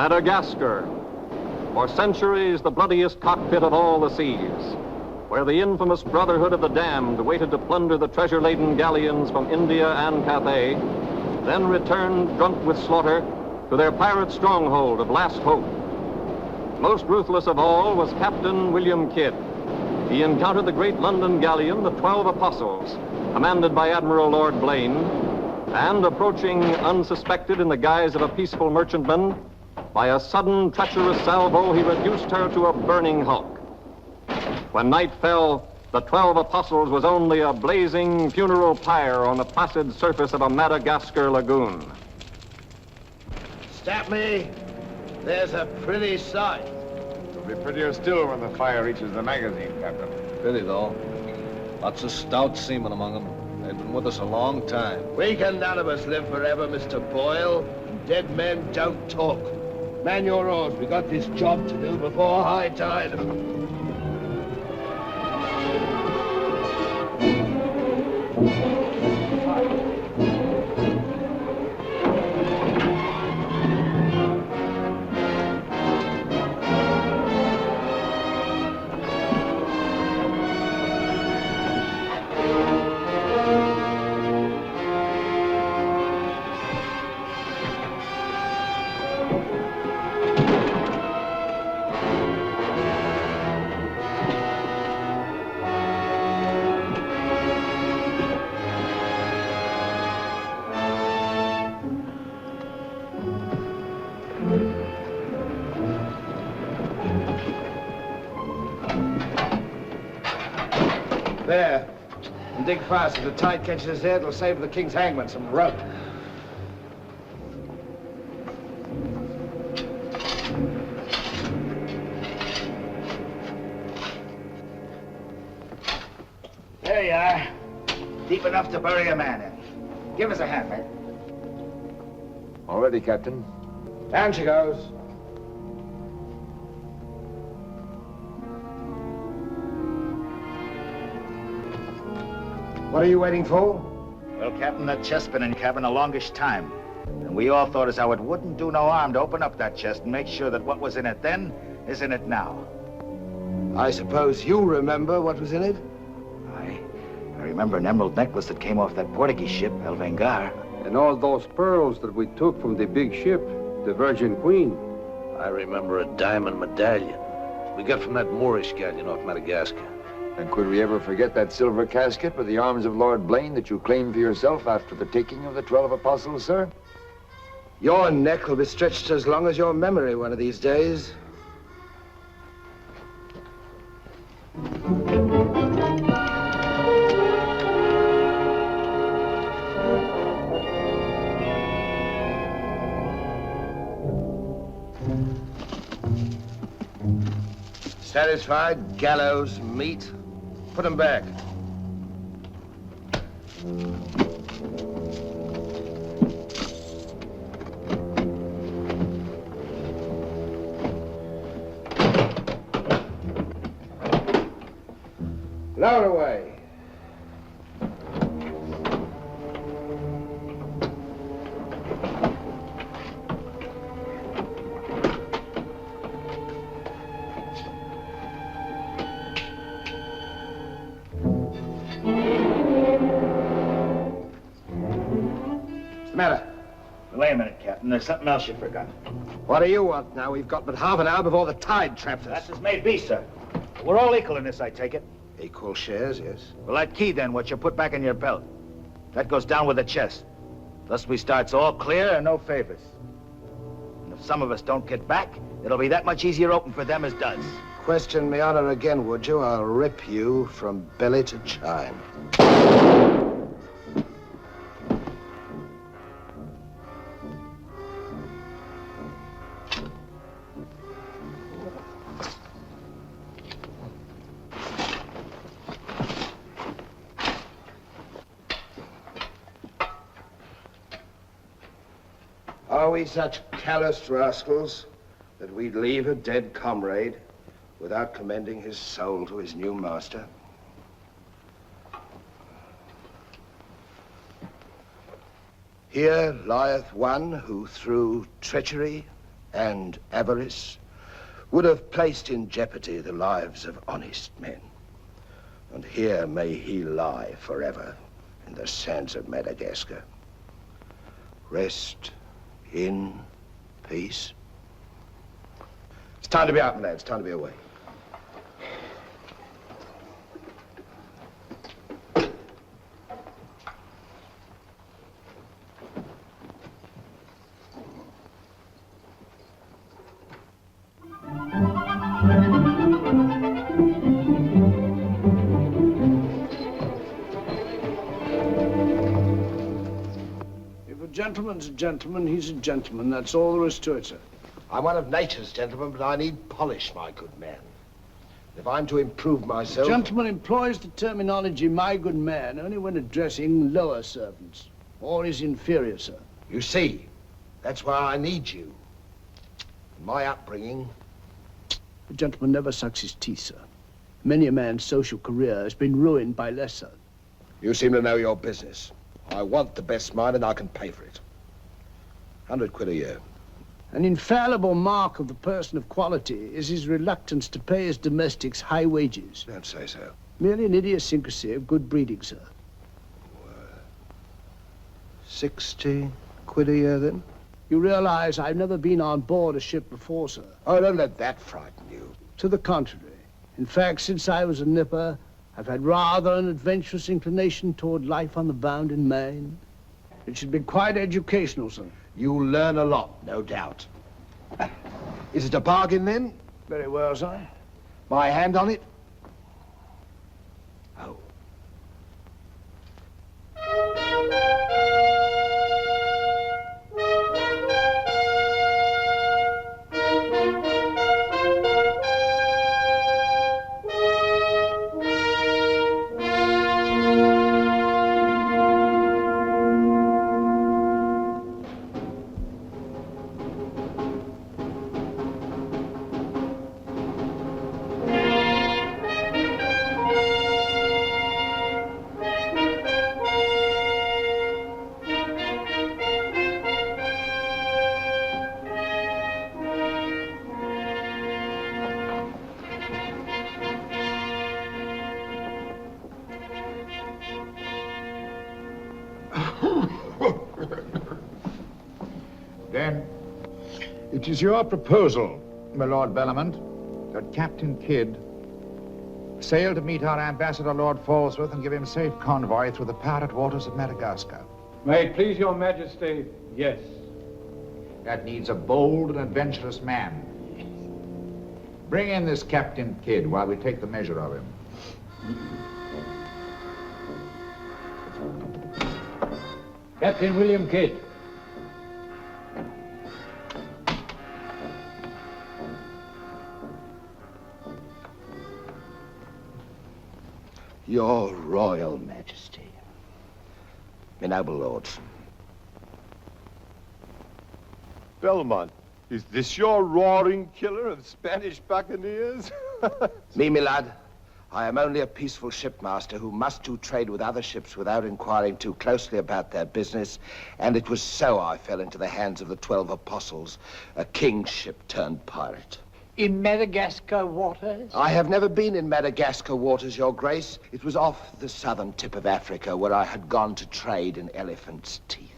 Madagascar, for centuries the bloodiest cockpit of all the seas, where the infamous Brotherhood of the Damned waited to plunder the treasure-laden galleons from India and Cathay, then returned drunk with slaughter to their pirate stronghold of Last Hope. Most ruthless of all was Captain William Kidd. He encountered the great London galleon, the 12 Apostles, commanded by Admiral Lord Blaine, and approaching unsuspected in the guise of a peaceful merchantman, by a sudden treacherous salvo, he reduced her to a burning hulk. When night fell, the 12 Apostles was only a blazing funeral pyre on the placid surface of a Madagascar lagoon. Stop me. There's a pretty sight. It'll be prettier still when the fire reaches the magazine, Captain. Pity, though. Lots of stout seamen among them. They've been with us a long time. We can none of us live forever, Mr. Boyle. Dead men don't talk. Man your oars. We got this job to do before high tide. There. And dig fast. If the tide catches us there, it'll save the king's hangman some rope. There you are. Deep enough to bury a man in. Give us a hand, mate. All ready, Captain. Down she goes. What are you waiting for? Well, Captain, that chest's been in cabin a longish time. And we all thought as how it wouldn't do no harm to open up that chest and make sure that what was in it then is in it now. I suppose you remember what was in it? I remember an emerald necklace that came off that Portuguese ship, El Vengar. And all those pearls that we took from the big ship, the Virgin Queen. I remember a diamond medallion we got from that Moorish galleon off Madagascar. And could we ever forget that silver casket with the arms of Lord Blaine that you claimed for yourself after the taking of the 12 Apostles, sir? Your neck will be stretched as long as your memory one of these days. Satisfied? Gallows meat? Put them back. Lower away. Wait a minute, Captain. There's something else you forgot. What do you want now? We've got but half an hour before the tide traps us. That's as may be, sir. We're all equal in this, I take it. Equal shares, yes. Well, that key, then, what you put back in your belt, that goes down with the chest. Thus we starts all clear and no favors. And if some of us don't get back, it'll be that much easier open for them as does. Question me honor again, would you? I'll rip you from belly to chine. Are we such calloused rascals that we'd leave a dead comrade without commending his soul to his new master? Here lieth one who through treachery and avarice would have placed in jeopardy the lives of honest men. And here may he lie forever in the sands of Madagascar. Rest in peace. It's time to be out, lads. Time to be away. Gentleman's a gentleman, he's a gentleman. That's all there is to it, sir. I'm one of nature's gentlemen, but I need polish, my good man. If I'm to improve myself... Gentleman employs the terminology, my good man, only when addressing lower servants, or his inferior, sir. You see, that's why I need you. My upbringing... The gentleman never sucks his teeth, sir. Many a man's social career has been ruined by less, sir. You seem to know your business. I want the best mine, and I can pay for it. 100 quid a year. An infallible mark of the person of quality is his reluctance to pay his domestics high wages. Don't say so. Merely an idiosyncrasy of good breeding, sir. 60 quid a year, then? You realize I've never been on board a ship before, sir. Oh, don't let that frighten you. To the contrary. In fact, since I was a nipper, I've had rather an adventurous inclination toward life on the bound in Maine. It should be quite educational, sir. You'll learn a lot, no doubt. Is it a bargain, then? Very well, sir. My hand on it? Oh. Then, it is your proposal, my Lord Bellomont, that Captain Kidd sail to meet our ambassador, Lord Falsworth, and give him safe convoy through the pirate waters of Madagascar. May it please your majesty, yes. That needs a bold and adventurous man. Bring in this Captain Kidd while we take the measure of him. Captain William Kidd. Your Royal Majesty. My noble lords. Belmont, is this your roaring killer of Spanish buccaneers? Me, my lad, I am only a peaceful shipmaster who must do trade with other ships without inquiring too closely about their business, and it was so I fell into the hands of the 12 apostles, a king's ship turned pirate. In Madagascar waters? I have never been in Madagascar waters, Your Grace. It was off the southern tip of Africa where I had gone to trade in elephants' teeth.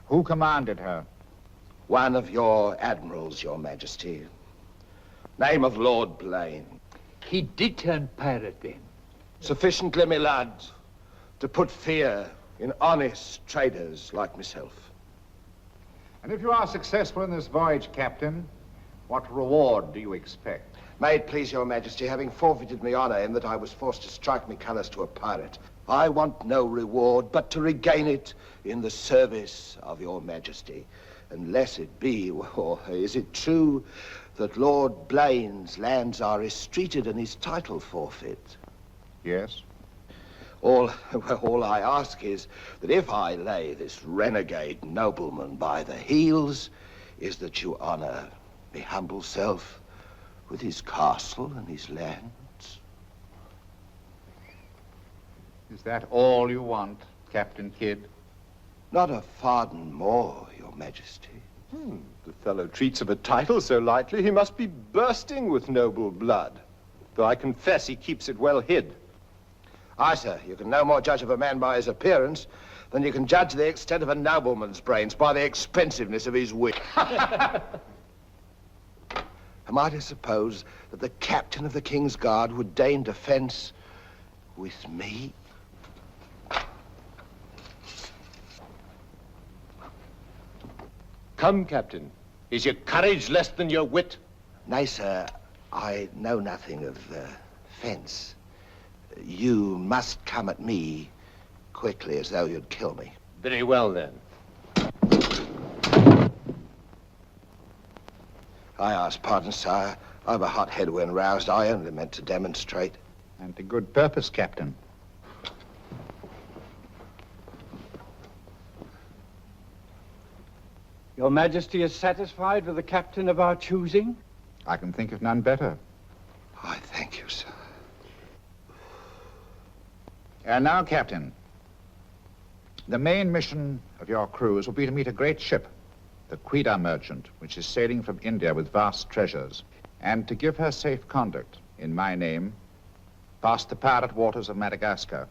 Who commanded her? One of your admirals, Your Majesty. Name of Lord Blaine. He did turn pirate then? Sufficiently, my lad, to put fear in honest traders like myself. And if you are successful in this voyage, Captain, what reward do you expect? May it please Your Majesty, having forfeited my honor in that I was forced to strike me colors to a pirate, I want no reward but to regain it in the service of Your Majesty. Unless it be, or is it true that Lord Blaine's lands are estreated and his title forfeit? Yes. All I ask is that if I lay this renegade nobleman by the heels, is that you honor my humble self with his castle and his lands. Is that all you want, Captain Kidd? Not a farden more, Your Majesty. The fellow treats of a title so lightly, he must be bursting with noble blood. Though I confess he keeps it well hid. Aye, sir, you can no more judge of a man by his appearance than you can judge the extent of a nobleman's brains by the expensiveness of his wit. Am I to suppose that the captain of the King's Guard would deign defense with me? Come, Captain. Is your courage less than your wit? Nay, sir, I know nothing of fence. You must come at me quickly as though you'd kill me. Very well, then. I ask pardon, sire. I've a hot head when roused. I only meant to demonstrate. And to good purpose, Captain. Your Majesty is satisfied with the captain of our choosing? I can think of none better. I thank you, sir. And now, Captain, the main mission of your cruise will be to meet a great ship, the Quida merchant, which is sailing from India with vast treasures, and to give her safe conduct, in my name, past the pirate waters of Madagascar.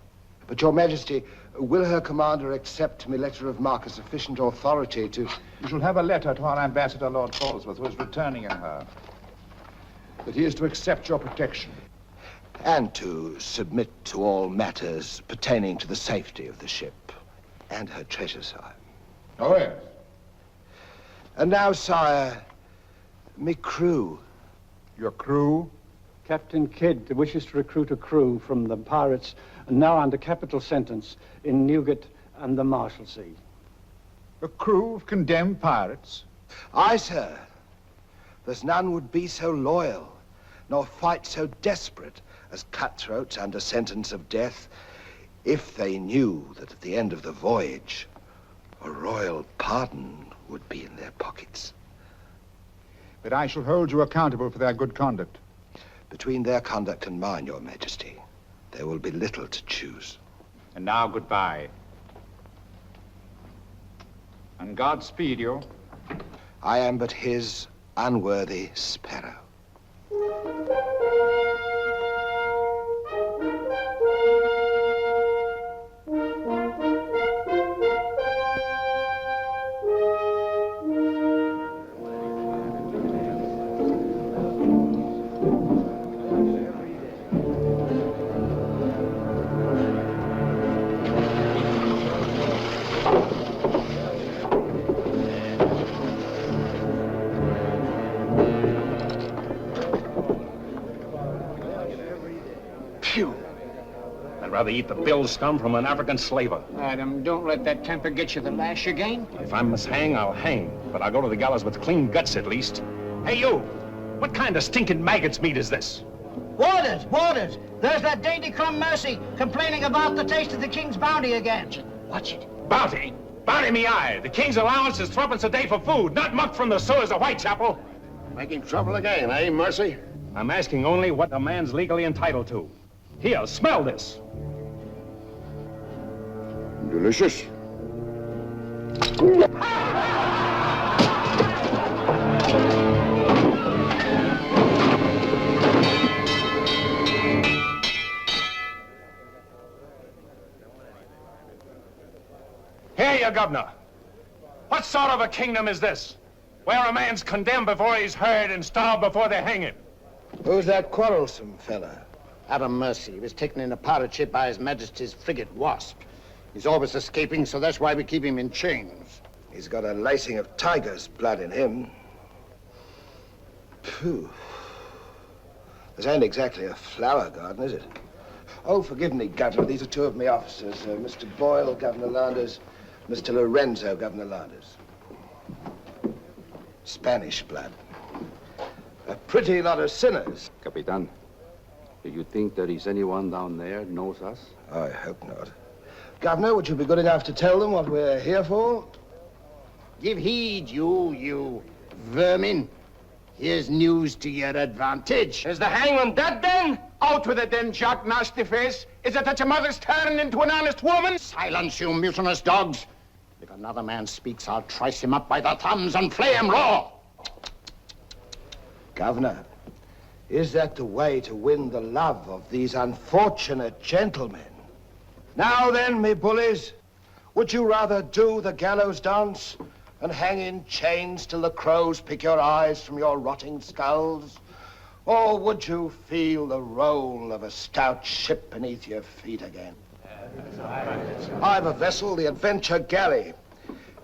But, Your Majesty, will her commander accept my letter of marque as sufficient authority to... You shall have a letter to our ambassador, Lord Falsworth, who is returning in her. That he is to accept your protection. And to submit to all matters pertaining to the safety of the ship and her treasure, sire. Oh, yes. And now, sire, me crew. Your crew? Captain Kidd wishes to recruit a crew from the pirates now under capital sentence in Newgate and the Marshalsea. A crew of condemned pirates? Aye, sir. There's none would be so loyal, nor fight so desperate as cutthroats under sentence of death, if they knew that at the end of the voyage, a royal pardon would be in their pockets. But I shall hold you accountable for their good conduct. Between their conduct and mine, Your Majesty, there will be little to choose. And now, goodbye. And God speed you. I am but his unworthy sparrow. I'd rather eat the bill scum from an African slaver. Madam, don't let that temper get you the lash again. If I must hang, I'll hang. But I'll go to the gallows with clean guts, at least. Hey, you! What kind of stinking maggot's meat is this? Warders! Warders! There's that dainty crumb Mercy complaining about the taste of the king's bounty again. Watch it. Bounty? Bounty me eye! The king's allowance is 3 a day for food, not muck from the sewers of Whitechapel. Making trouble again, eh, Mercy? I'm asking only what a man's legally entitled to. Here, smell this. Delicious. Here, you governor. What sort of a kingdom is this? Where a man's condemned before he's heard and starved before they hang him. Who's that quarrelsome fella? Adam Mercy. He was taken in a pirate ship by His Majesty's frigate Wasp. He's always escaping, so that's why we keep him in chains. He's got a lacing of tiger's blood in him. Phew. This ain't exactly a flower garden, is it? Oh, forgive me, Governor. These are two of my officers. Mr. Boyle, Governor Landers. Mr. Lorenzo, Governor Landers. Spanish blood. A pretty lot of sinners. Capitan, do you think there is anyone down there knows us? I hope not. Governor, would you be good enough to tell them what we're here for? Give heed, you vermin. Here's news to your advantage. Is the hangman dead, then? Out with it, then, Jack Nasty Face. Is it that your mother's turned into an honest woman? Silence, you mutinous dogs. If another man speaks, I'll trice him up by the thumbs and flay him raw. Governor, is that the way to win the love of these unfortunate gentlemen? Now then, me bullies, would you rather do the gallows dance and hang in chains till the crows pick your eyes from your rotting skulls? Or would you feel the roll of a stout ship beneath your feet again? I've a vessel, the Adventure Galley,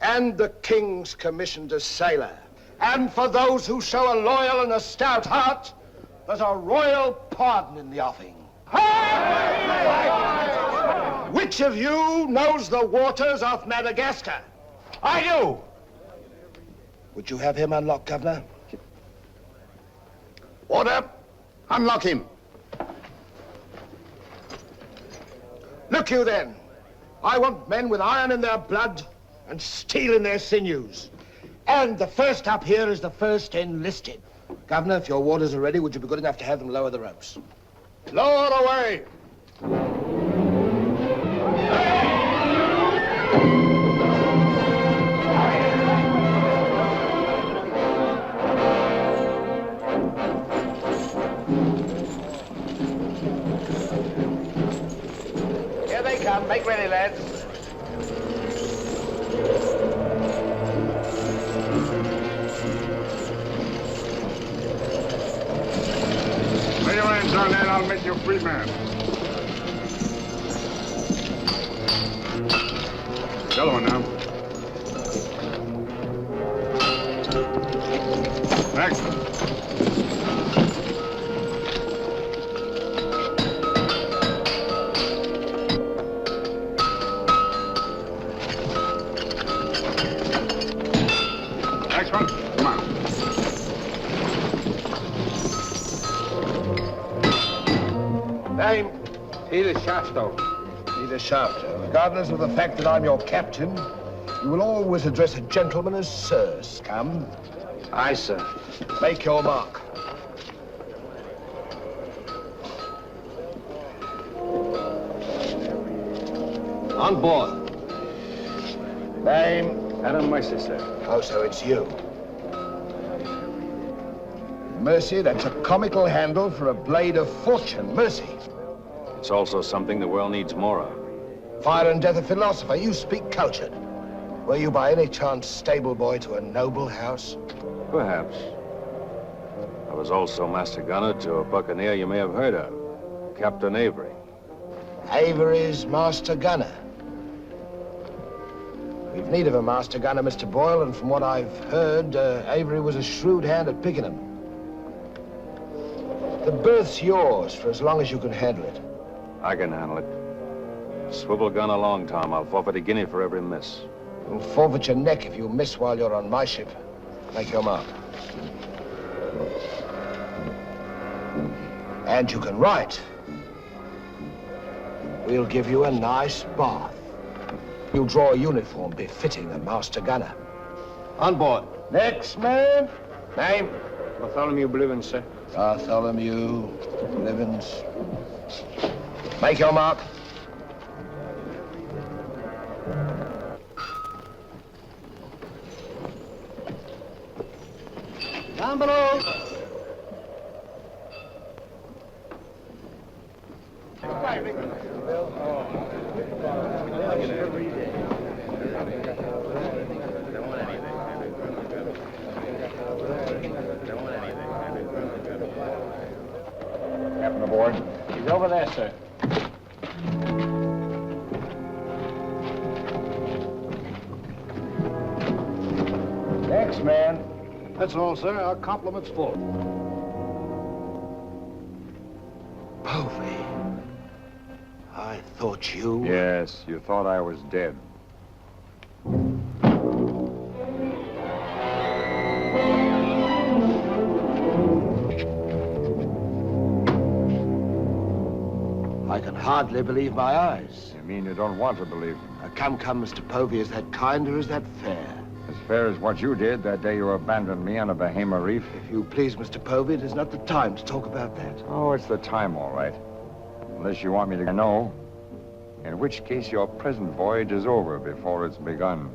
and the King's commissioned a sailor. And for those who show a loyal and a stout heart, there's a royal pardon in the offing. Which of you knows the waters off Madagascar? I do. Would you have him unlocked, Governor? Order, unlock him. Look you then, I want men with iron in their blood and steel in their sinews. And the first up here is the first enlisted. Governor, if your warders are ready, would you be good enough to have them lower the ropes? Lower away! Here they come. Make ready, lads. Lay your hands on that, I'll make you a free man. The other one now. Next. Next one. Come on. Name? Peter Shafto. Peter Shafto. Regardless of the fact that I'm your captain, you will always address a gentleman as Sir, scum. Aye, sir. Make your mark. On board. Name? Adam Mercy, sir. Oh, so it's you. Mercy, that's a comical handle for a blade of fortune. Mercy. It's also something the world needs more of. Fire and death a philosopher. You speak cultured. Were you by any chance stable boy to a noble house? Perhaps. I was also master gunner to a buccaneer you may have heard of, Captain Avery. Avery's master gunner. We've need of a master gunner, Mr. Boyle, and from what I've heard, Avery was a shrewd hand at picking them. The berth's yours for as long as you can handle it. I can handle it. Swivel gun along, Tom. I'll forfeit a guinea for every miss. You'll forfeit your neck if you miss while you're on my ship. Make your mark. And you can write. We'll give you a nice bath. You'll draw a uniform befitting a master gunner. On board. Next man. Name? Bartholomew Blivens, sir. Bartholomew Blivens. Make your mark. Down below. Captain aboard. He's over there, sir. Next man. That's all, sir. Our compliments full. Povey. I thought you... Yes, you thought I was dead. I can hardly believe my eyes. You mean you don't want to believe them? Come, Mr. Povey, is that kind or is that fair? As fair as what you did that day you abandoned me on a Bahama reef. If you please, Mr. Povey, it is not the time to talk about that. Oh, it's the time, all right. Unless you want me to know. In which case your present voyage is over before it's begun.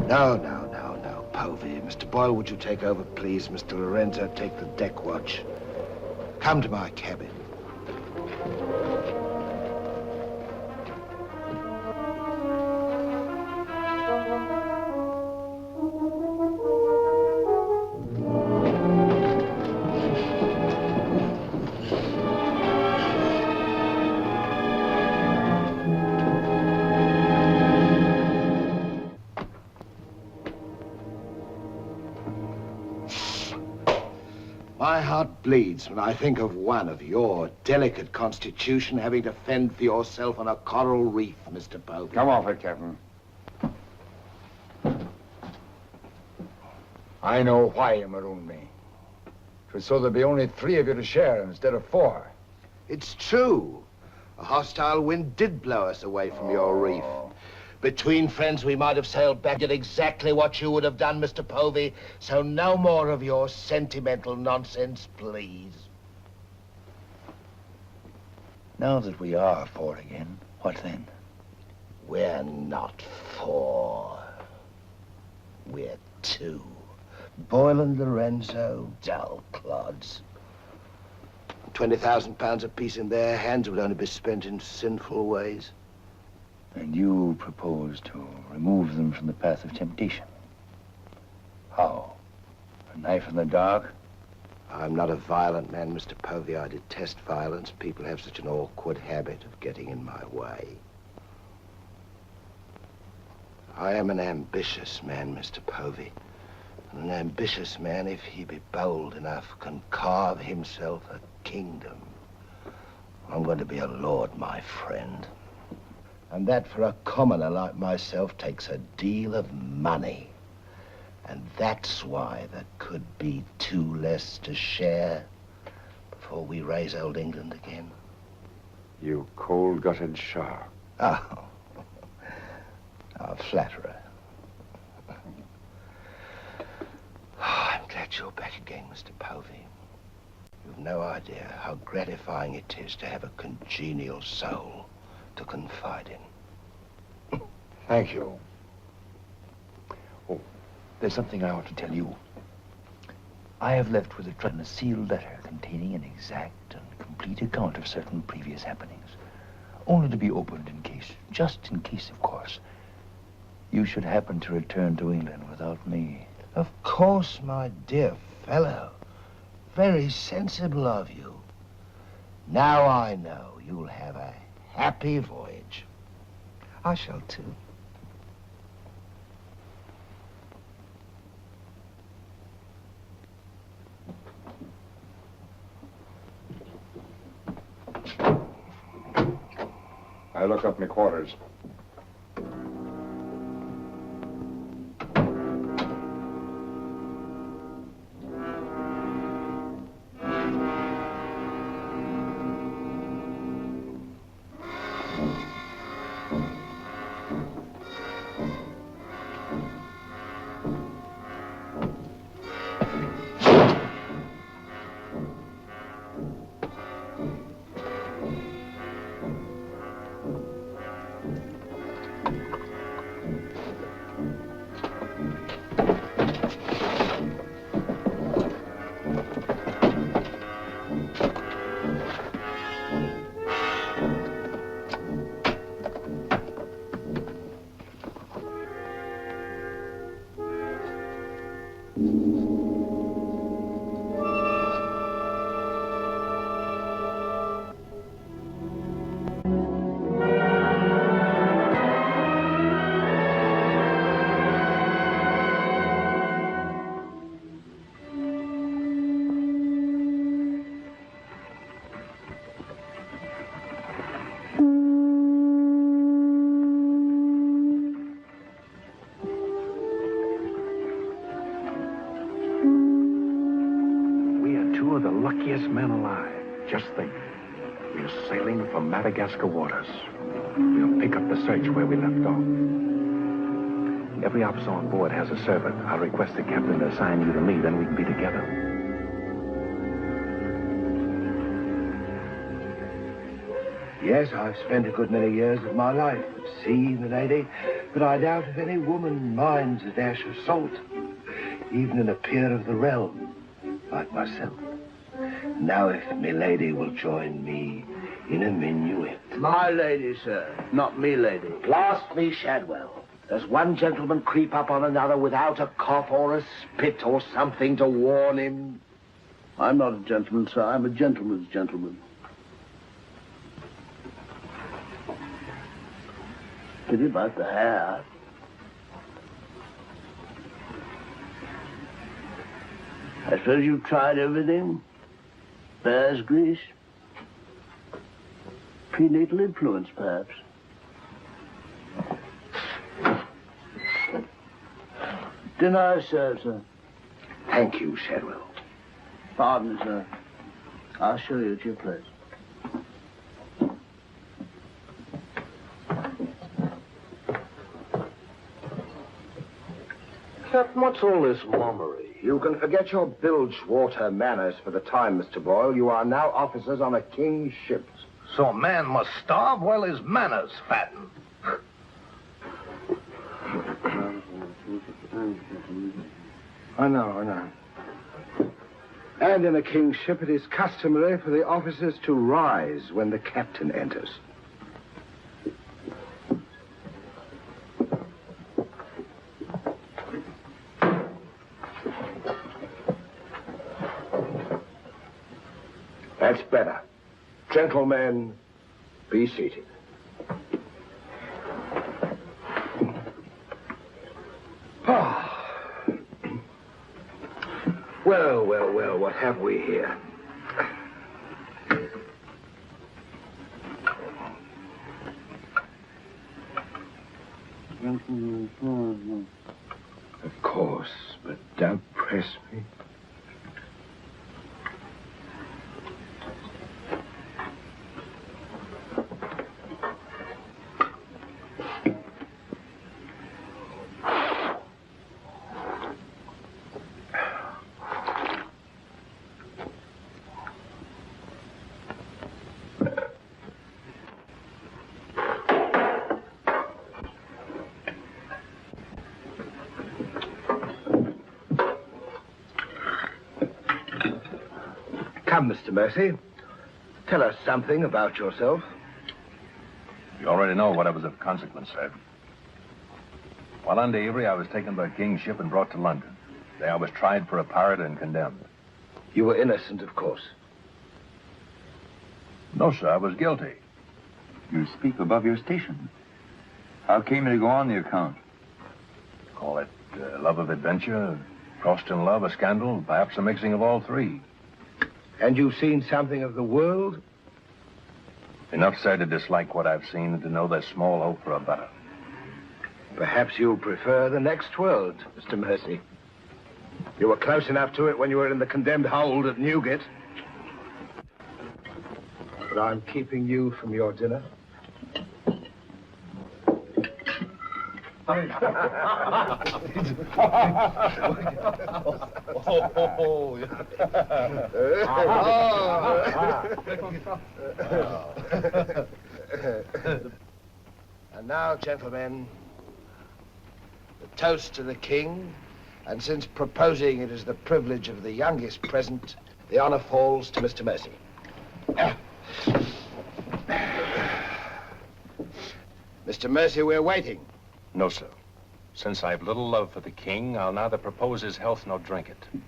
No, Povey. Mr. Boyle, would you take over, please? Mr. Lorenzo, take the deck watch. Come to my cabin. My heart bleeds when I think of one of your delicate constitution having to fend for yourself on a coral reef, Mr. Povey. Come off it, Captain. I know why you marooned me. It was so there'd be only 3 of you to share instead of 4. It's true. A hostile wind did blow us away from your reef. Between friends, we might have sailed back at exactly what you would have done, Mr. Povey. So no more of your sentimental nonsense, please. Now that we are 4 again, what then? We're not 4. We're 2. Boyle and Lorenzo, dull clods. 20,000 pounds apiece in their hands would only be spent in sinful ways. And you propose to remove them from the path of temptation. How? A knife in the dark? I'm not a violent man, Mr. Povey. I detest violence. People have such an awkward habit of getting in my way. I am an ambitious man, Mr. Povey. And an ambitious man, if he be bold enough, can carve himself a kingdom. I'm going to be a lord, my friend. And that for a commoner like myself takes a deal of money. And that's why there could be 2 less to share before we raise old England again. You cold-gutted shark. Oh, a flatterer. Oh, I'm glad you're back again, Mr. Povey. You've no idea how gratifying it is to have a congenial soul to confide in. Thank you. Oh, there's something I ought to tell you. I have left with the Britton a sealed letter containing an exact and complete account of certain previous happenings, only to be opened in case, just in case, of course, you should happen to return to England without me. Of course, my dear fellow. Very sensible of you. Now I know you'll have a happy voyage. I shall too. I look up my quarters. Men alive. Just think. We're sailing for Madagascar waters. We'll pick up the search where we left off. Every officer on board has a servant. I'll request the captain to assign you to me, then we can be together. Yes, I've spent a good many years of my life at sea, milady, but I doubt if any woman minds a dash of salt, even in a peer of the realm, like myself. Now, if milady will join me in a minuet. My lady, sir, not me lady. Blast me, Shadwell. Does one gentleman creep up on another without a cough or a spit or something to warn him? I'm not a gentleman, sir. I'm a gentleman's gentleman. Pity about the hair. I suppose you've tried everything? Bear's grease? Prenatal influence, perhaps? Dinner served, sir. Thank you, Shadwell. Pardon me, sir. I'll show you at your place. Captain, what's all this mummery? You can forget your bilge water manners for the time, Mr. Boyle. You are now officers on a king's ship. So a man must starve while his manners fatten. I know. And in a king's ship, it is customary for the officers to rise when the captain enters. That's better. Gentlemen, be seated. Well, what have we here? Of course, but don't press me. Come, Mr. Mercy. Tell us something about yourself. You already know what was of consequence, sir. While under Avery, I was taken by King's ship and brought to London. There I was tried for a pirate and condemned. You were innocent, of course. No, sir, I was guilty. You speak above your station. How came you to go on the account? Call it love of adventure, crossed in love, a scandal, perhaps a mixing of all three. And you've seen something of the world? Enough, sir, to dislike what I've seen and to know there's small hope for a better. Perhaps you'll prefer the next world, Mr. Mercy. You were close enough to it when you were in the condemned hold at Newgate. But I'm keeping you from your dinner. And now, gentlemen, the toast to the king, and since proposing it is the privilege of the youngest present, the honor falls to Mr. Mercy. Mr. Mercy, we're waiting. No, sir. Since I've little love for the king, I'll neither propose his health nor drink it.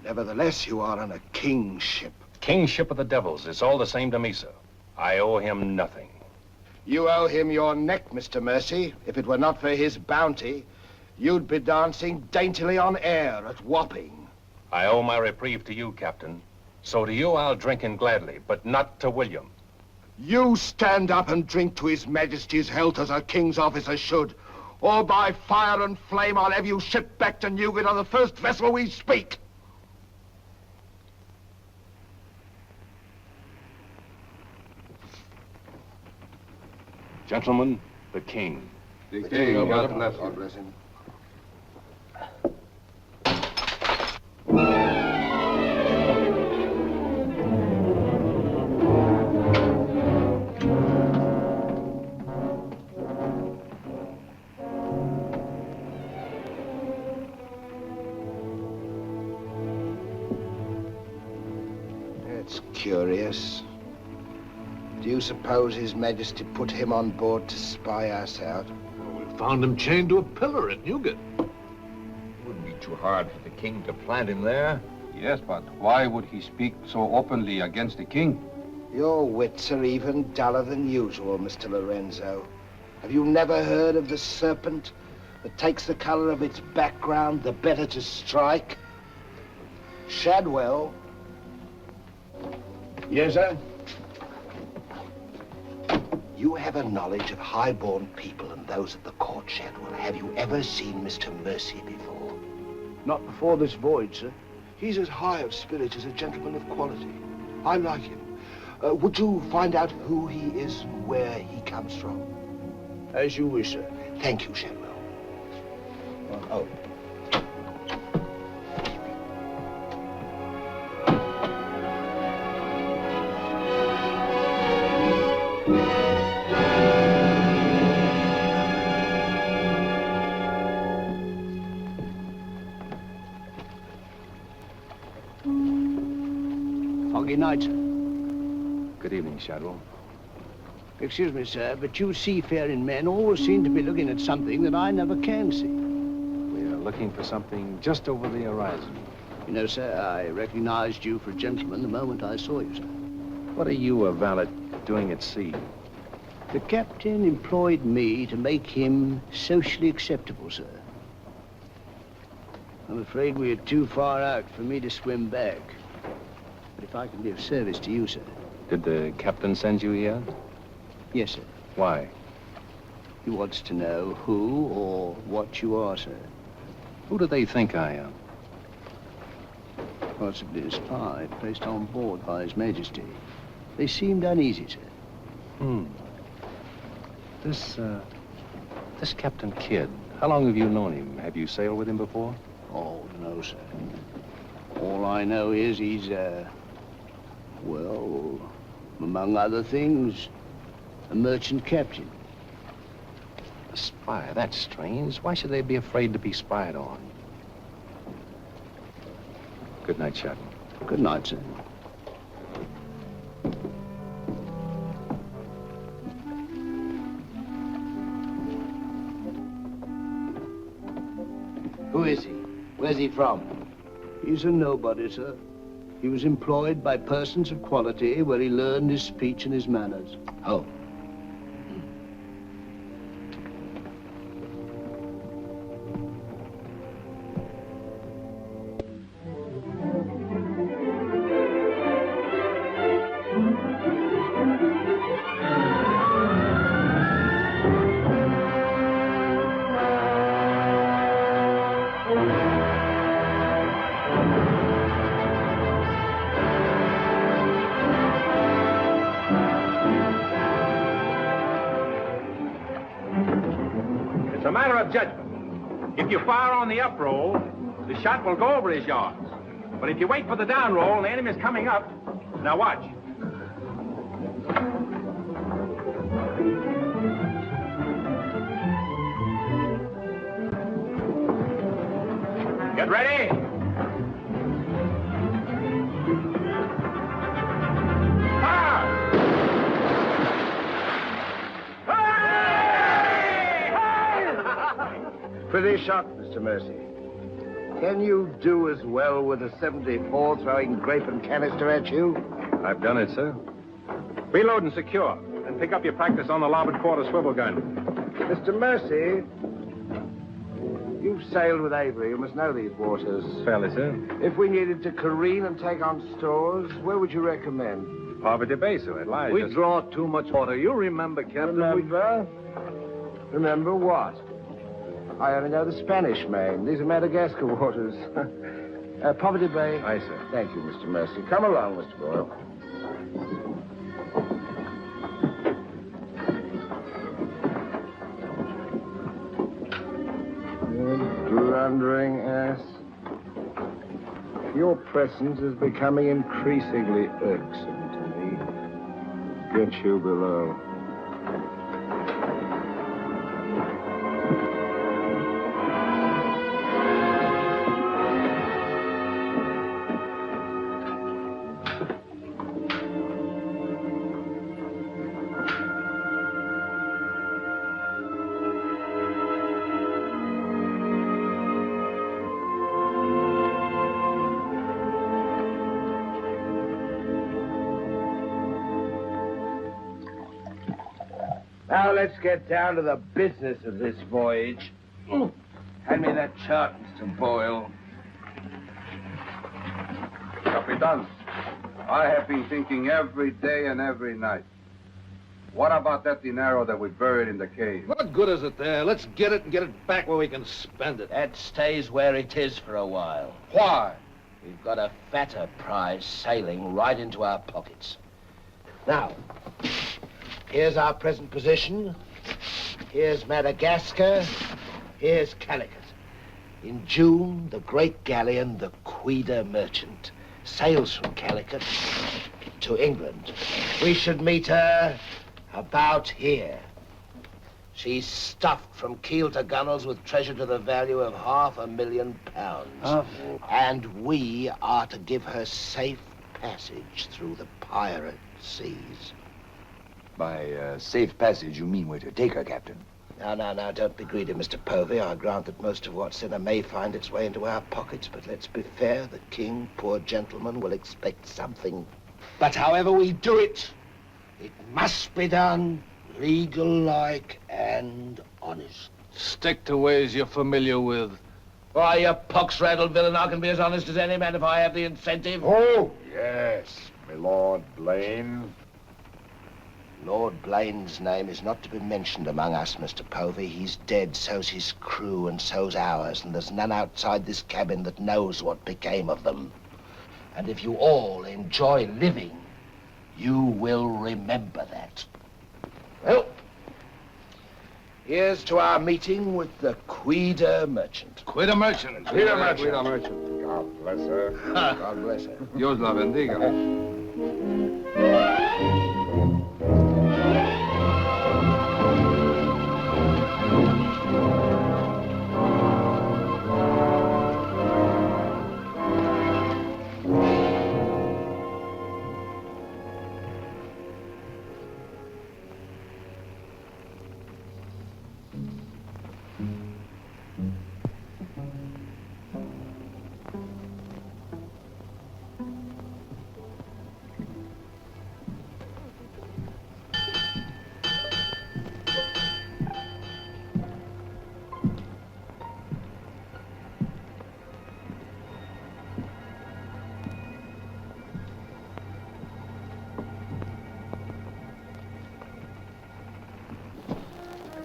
Nevertheless, you are on a king's ship. King's ship of the devils. It's all the same to me, sir. I owe him nothing. You owe him your neck, Mr. Mercy. If it were not for his bounty, you'd be dancing daintily on air at Wapping. I owe my reprieve to you, Captain. So to you I'll drink in gladly, but not to William. You stand up and drink to His Majesty's health as a king's officer should. Or by fire and flame, I'll have you shipped back to Newgate on the first vessel we speak. Gentlemen, the king. The king, God bless you. God bless him. curious. Do you suppose His Majesty put him on board to spy us out? Well, we found him chained to a pillar at Newgate. It wouldn't be too hard for the king to plant him there. Yes, but why would he speak so openly against the king? Your wits are even duller than usual, Mr. Lorenzo. Have you never heard of the serpent that takes the color of its background the better to strike? Shadwell. Yes, sir? You have a knowledge of high-born people and those at the court, Shadwell. Have you ever seen Mr. Mercy before? Not before this voyage, sir. He's as high of spirit as a gentleman of quality. I like him. Would you find out who he is and where he comes from? As you wish, sir. Thank you, Shadwell. Oh. Foggy night, sir. Good evening, Shadwell. Excuse me, sir, but you seafaring men always seem to be looking at something that I never can see. We are looking for something just over the horizon. You know, sir, I recognized you for a gentleman the moment I saw you, sir. What are you, a valet, doing at sea? The captain employed me to make him socially acceptable, sir. I'm afraid we are too far out for me to swim back. But if I can be of service to you, sir. Did the captain send you here? Yes, sir. Why? He wants to know who or what you are, sir. Who do they think I am? Possibly a spy placed on board by His Majesty. They seemed uneasy, sir. This Captain Kidd, how long have you known him? Have you sailed with him before? Oh, no, sir. All I know is he's, well, among other things, a merchant captain. A spy? That's strange. Why should they be afraid to be spied on? Good night, Shadwell. Good night, sir. Who is he? Where's he from? He's a nobody, sir. He was employed by persons of quality where he learned his speech and his manners. Oh. It's a matter of judgment. If you fire on the up roll, the shot will go over his yards. But if you wait for the down roll and the enemy's coming up, now watch. Get ready. Pretty shot, Mr. Mercy. Can you do as well with a 74 throwing grape and canister at you? I've done it, sir. Reload and secure. Then pick up your practice on the larboard quarter swivel gun. Mr. Mercy, you've sailed with Avery. You must know these waters. Fairly, sir. If we needed to careen and take on stores, where would you recommend? Poverty Bay, sir. It lies. We draw too much water. You remember, Captain. Remember? Remember what? I only know the Spanish Main. These are Madagascar waters. Poverty Bay. Aye, sir. Thank you, Mr. Mercy. Come along, Mr. Boyle. Blundering ass. Your presence is becoming increasingly irksome to me. Get you below. Now let's get down to the business of this voyage. Hand me that chart, Mr. Boyle. Capitan, I have been thinking every day and every night. What about that dinero that we buried in the cave? What good is it there? Let's get it and get it back where we can spend it. That stays where it is for a while. Why? We've got a fatter prize sailing right into our pockets. Now, here's our present position. Here's Madagascar. Here's Calicut. In June, the great galleon, the Queen Merchant, sails from Calicut to England. We should meet her about here. She's stuffed from keel to gunwales with treasure to the value of £500,000. And we are to give her safe passage through the pirate seas. By safe passage, you mean we're to take her, Captain? Now, don't be greedy, Mr. Povey. I grant that most of what's in her may find its way into our pockets, but let's be fair. The king, poor gentleman, will expect something. But however we do it, it must be done legal-like and honest. Stick to ways you're familiar with. Why, you pox-rattled villain, I can be as honest as any man if I have the incentive. Oh, yes, my Lord Blaine. Lord Blaine's name is not to be mentioned among us, Mr. Povey. He's dead, so's his crew, and so's ours, and there's none outside this cabin that knows what became of them. And if you all enjoy living, you will remember that. Well, here's to our meeting with the Queen Merchant. Queen Merchant. Queen Merchant. Merchant. God bless her. God bless her. Dios la bendiga.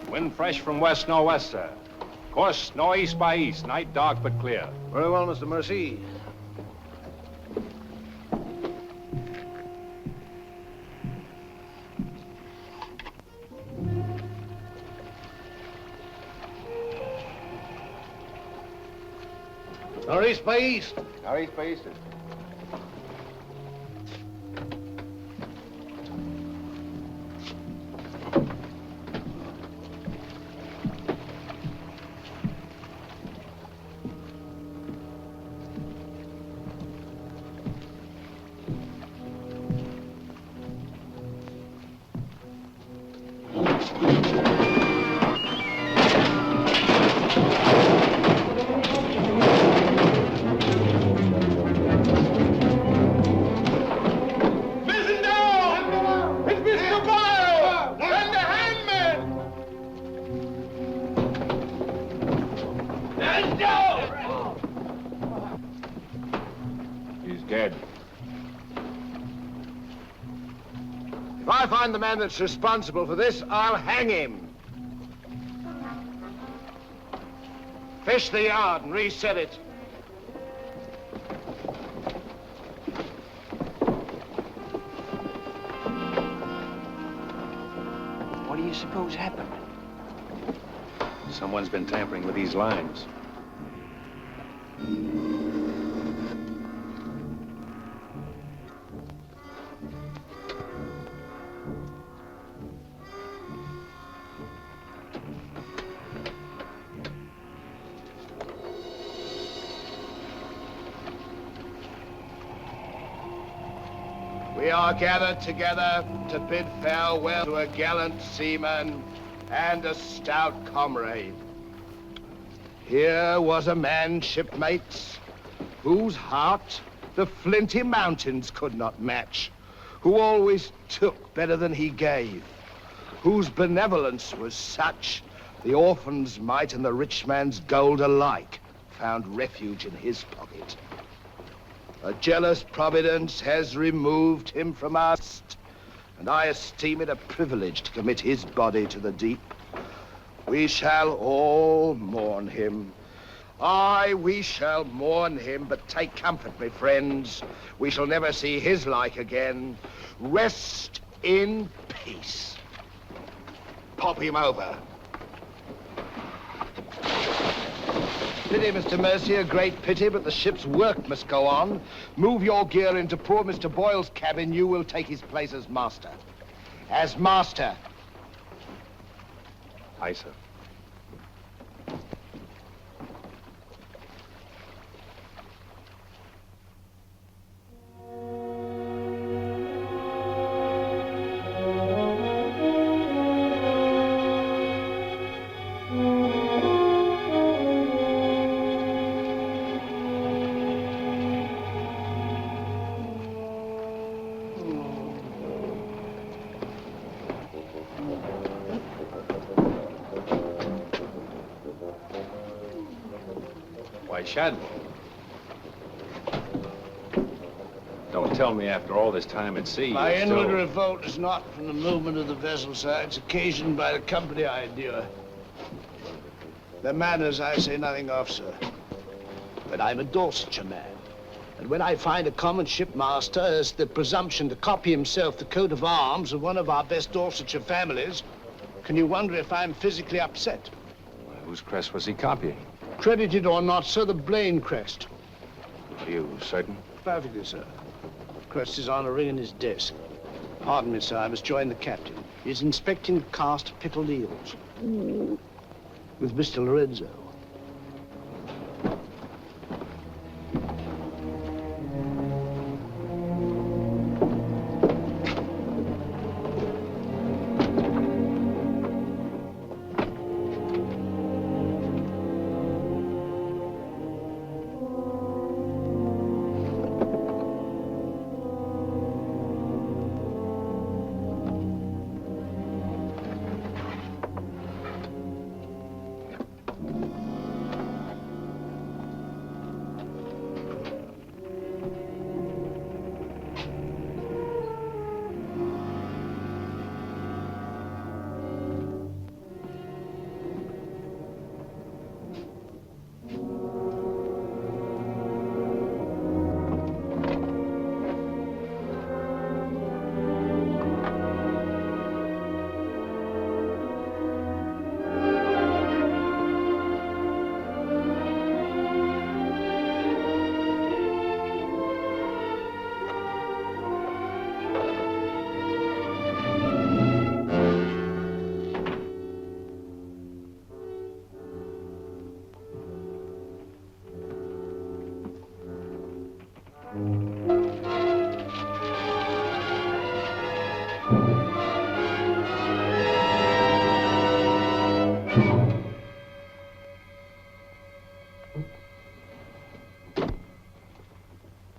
Wind fresh from west-northwest, sir. Course northeast by east. Night dark but clear. Very well, Mr. Mercy. Northeast by east. Northeast by east. If I find the man that's responsible for this, I'll hang him. Fish the yard and reset it. What do you suppose happened? Someone's been tampering with these lines. We are gathered together to bid farewell to a gallant seaman and a stout comrade. Here was a man, shipmates, whose heart the flinty mountains could not match, who always took better than he gave, whose benevolence was such, the orphan's mite and the rich man's gold alike found refuge in his pocket. A jealous providence has removed him from us, and I esteem it a privilege to commit his body to the deep. We shall all mourn him. Aye, we shall mourn him, but take comfort, my friends. We shall never see his like again. Rest in peace. Pop him over. Pity, Mr. Mercy, a great pity, but the ship's work must go on. Move your gear into poor Mr. Boyle's cabin. You will take his place as master. As master. Aye, sir. Shad. Don't tell me after all this time at sea. My you're inward still... revolt is not from the movement of the vessel, sir. It's occasioned by the company I endure. Their manners I say nothing of, sir. But I'm a Dorsetshire man. And when I find a common shipmaster has the presumption to copy himself the coat of arms of one of our best Dorsetshire families, can you wonder if I'm physically upset? Well, whose crest was he copying? Credited or not, sir, the Blaine crest. Are you certain? Perfectly, sir. The crest is on a ring in his desk. Pardon me, sir, I must join the captain. He's inspecting cast pickled eels. With Mr. Lorenzo.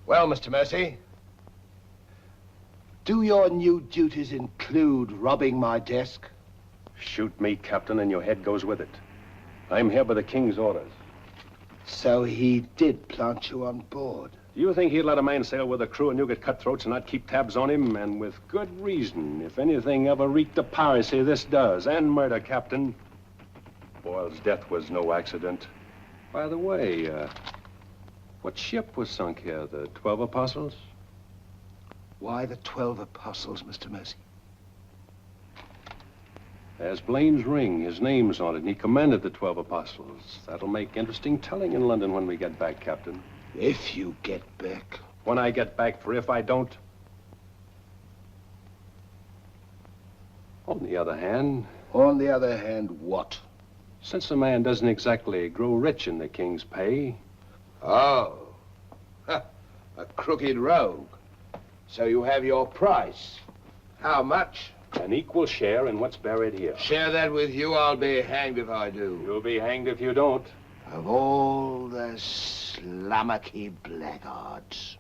Well, Mr. Mercy, do your new duties include robbing my desk? Shoot me, Captain, and your head goes with it. I'm here by the King's orders. So he did plant you on board? Do you think he'd let a man sail with a crew of Newgate cutthroats and not keep tabs on him? And with good reason. If anything ever reeked of piracy, this does. And murder, Captain. Boyle's death was no accident. By the way, what ship was sunk here? The 12 Apostles? Why the 12 Apostles, Mr. Mercy? There's Blaine's ring. His name's on it, and he commanded the 12 Apostles. That'll make interesting telling in London when we get back, Captain. If you get back. When I get back, for if I don't. On the other hand... On the other hand, what? Since a man doesn't exactly grow rich in the King's pay... Oh. Ha, a crooked rogue. So you have your price. How much? An equal share in what's buried here. Share that with you, I'll be hanged if I do. You'll be hanged if you don't. Of all the slummocky blackguards.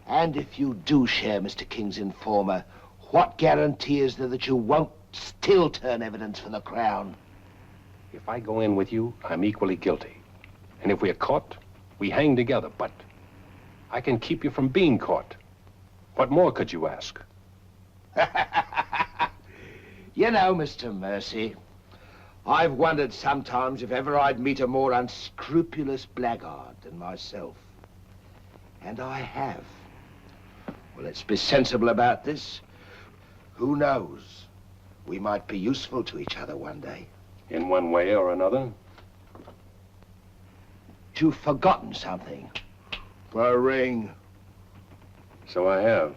And if you do share Mr. King's informer, What guarantee is there that you won't still turn evidence for the Crown? If I go in with you, I'm equally guilty. And if we're caught, we hang together. But I can keep you from being caught. What more could you ask? You know, Mr. Mercy, I've wondered sometimes if ever I'd meet a more unscrupulous blackguard than myself. And I have. Well, let's be sensible about this. Who knows? We might be useful to each other one day. In one way or another? You've forgotten something. A ring. So I have.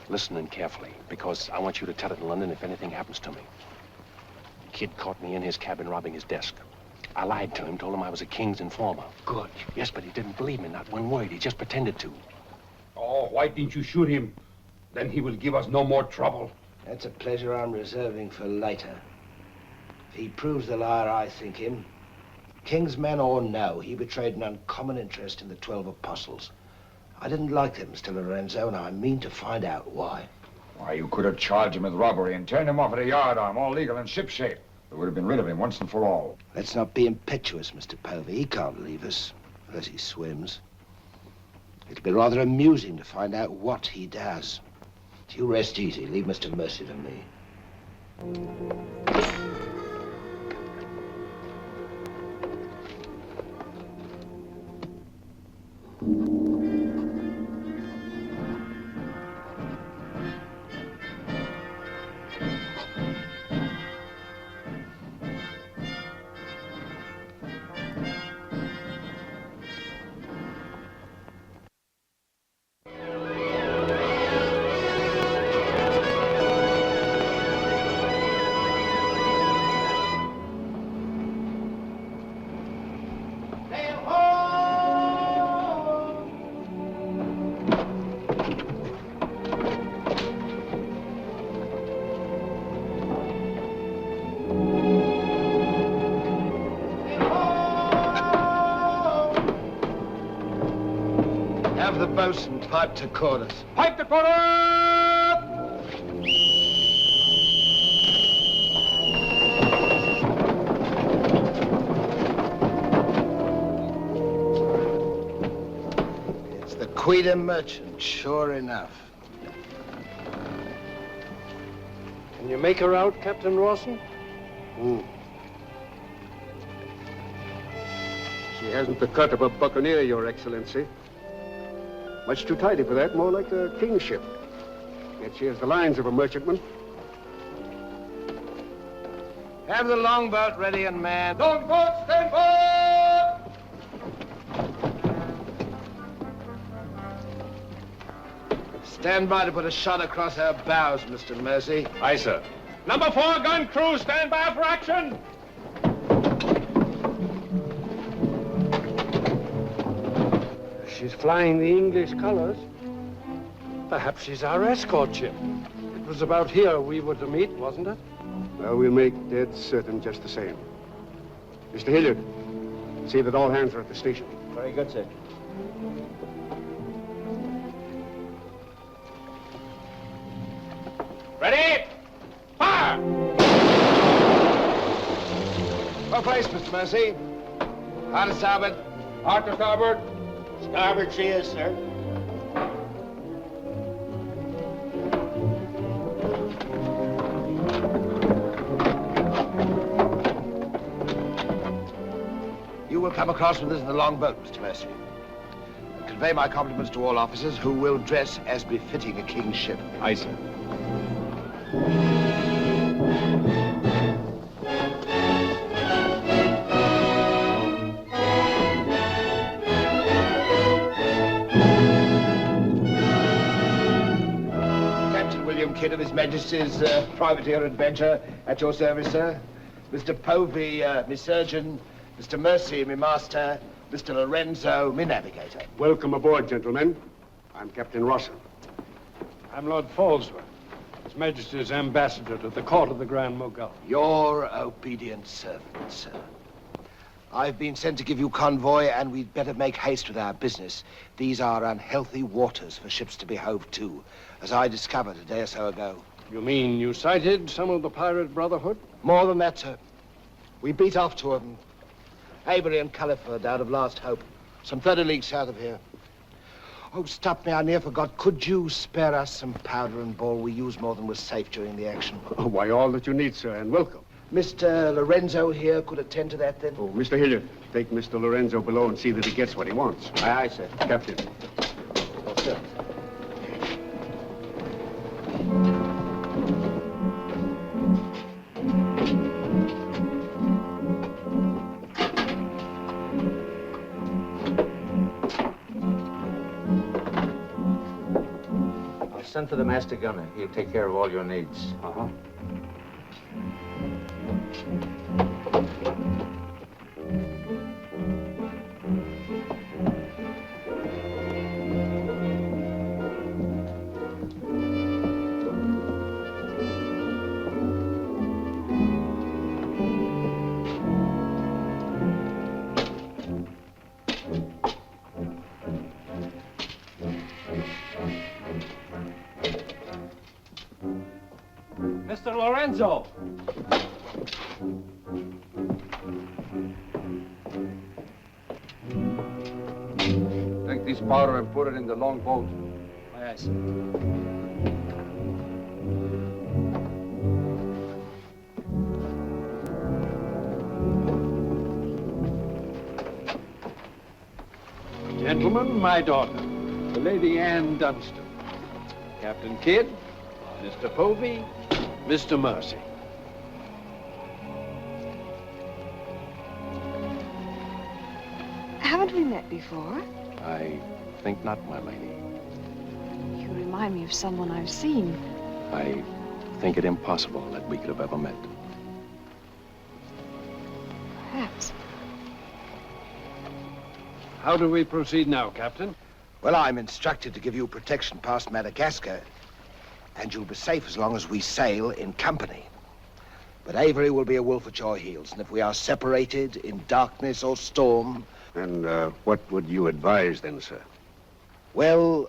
Listen in carefully, because I want you to tell it in London if anything happens to me. Kid caught me in his cabin robbing his desk. I lied to him, told him I was a king's informer. Good. Yes, but he didn't believe me, not one word. He just pretended to. Oh, why didn't you shoot him? Then he will give us no more trouble. That's a pleasure I'm reserving for later. If he proves the liar I think him, king's men or no, he betrayed an uncommon interest in the 12 apostles. I didn't like them, Mr. Lorenzo, and I mean to find out why. Why, you could have charged him with robbery and turned him off at a yardarm, all legal and shipshape. We would have been rid of him once and for all. Let's not be impetuous, Mr. Povey. He can't leave us, unless he swims. It'll be rather amusing to find out what he does. You rest easy. Leave Mr. Mercy to me. The boatswain pipe to quarters. Pipe to quarters! It's the Queen Merchant, sure enough. Can you make her out, Captain Rawson? She hasn't the cut of a buccaneer, Your Excellency. Much too tidy for that, more like a king's ship. Yet she has the lines of a merchantman. Have the longboat ready and manned. Longboat, stand by! Stand by to put a shot across her bows, Mr. Mercy. Aye, sir. Number 4 gun crew, stand by for action. She's flying the English colors. Perhaps she's our escort ship. It was about here we were to meet, wasn't it? Well, we'll make dead certain just the same. Mr. Hilliard, see that all hands are at the station. Very good, sir. Ready? Fire! Well placed, Mr. Mercy. Hard to starboard. Hard to starboard. Starboard she is, sir. You will come across with us in the longboat, Mr. Mercy. And convey my compliments to all officers who will dress as befitting a king's ship. Aye, sir. Kidd of His Majesty's privateer Adventure at your service, sir. Mr. Povey, me surgeon. Mr. Mercy, me master. Mr. Lorenzo, me navigator. Welcome aboard, gentlemen. I'm Captain Rawson. I'm Lord Falsworth. His Majesty's ambassador to the court of the Grand Mogul. Your obedient servant, sir. I've been sent to give you convoy, and we'd better make haste with our business. These are unhealthy waters for ships to be hove to, as I discovered a day or so ago. You mean you sighted some of the pirate brotherhood? More than that, sir. We beat off two of them. Avery and Culliford out of Last Hope, some 30 leagues south of here. Oh, stop me, I near forgot. Could you spare us some powder and ball? We used more than was safe during the action. Oh, why, all that you need, sir, and welcome. Mr. Lorenzo here could attend to that, then? Oh, Mr. Hilliard, take Mr. Lorenzo below and see that he gets what he wants. Aye, aye, sir. Captain. Oh, sir. Send for the master gunner. He'll take care of all your needs. Uh-huh. Mr. Lorenzo! Take this powder and put it in the long boat. Aye, aye, sir. Gentlemen, my daughter, the Lady Anne Dunstan. Captain Kidd, Mr. Povey, Mr. Mercy. Haven't we met before? I think not, my lady. You remind me of someone I've seen. I think it impossible that we could have ever met. Perhaps. How do we proceed now, Captain? Well, I'm instructed to give you protection past Madagascar, and you'll be safe as long as we sail in company. But Avery will be a wolf at your heels, and if we are separated in darkness or storm... And what would you advise then, sir? Well,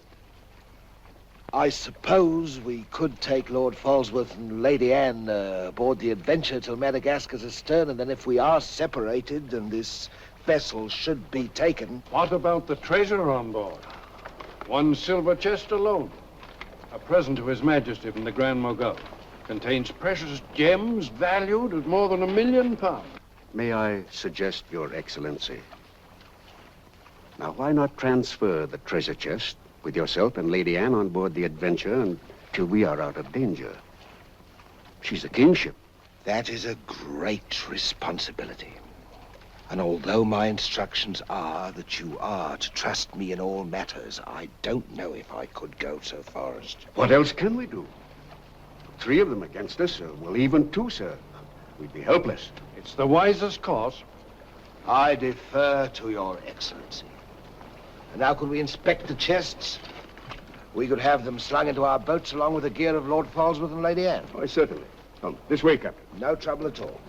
I suppose we could take Lord Falsworth and Lady Anne aboard the Adventure till Madagascar's astern, and then if we are separated and this vessel should be taken... What about the treasure on board? One silver chest alone. A present to His Majesty from the Grand Mogul. Contains precious gems valued at more than £1 million. May I suggest, Your Excellency? Now, why not transfer the treasure chest with yourself and Lady Anne on board the Adventure until we are out of danger? She's a kingship. That is a great responsibility. And although my instructions are that you are to trust me in all matters, I don't know if I could go so far as to... What else can we do? 3 of them against us, well, even 2, sir. We'd be helpless. It's the wisest course. I defer to Your Excellency. And now could we inspect the chests? We could have them slung into our boats along with the gear of Lord Falsworth and Lady Anne. Why, certainly. Come, this way, Captain. No trouble at all.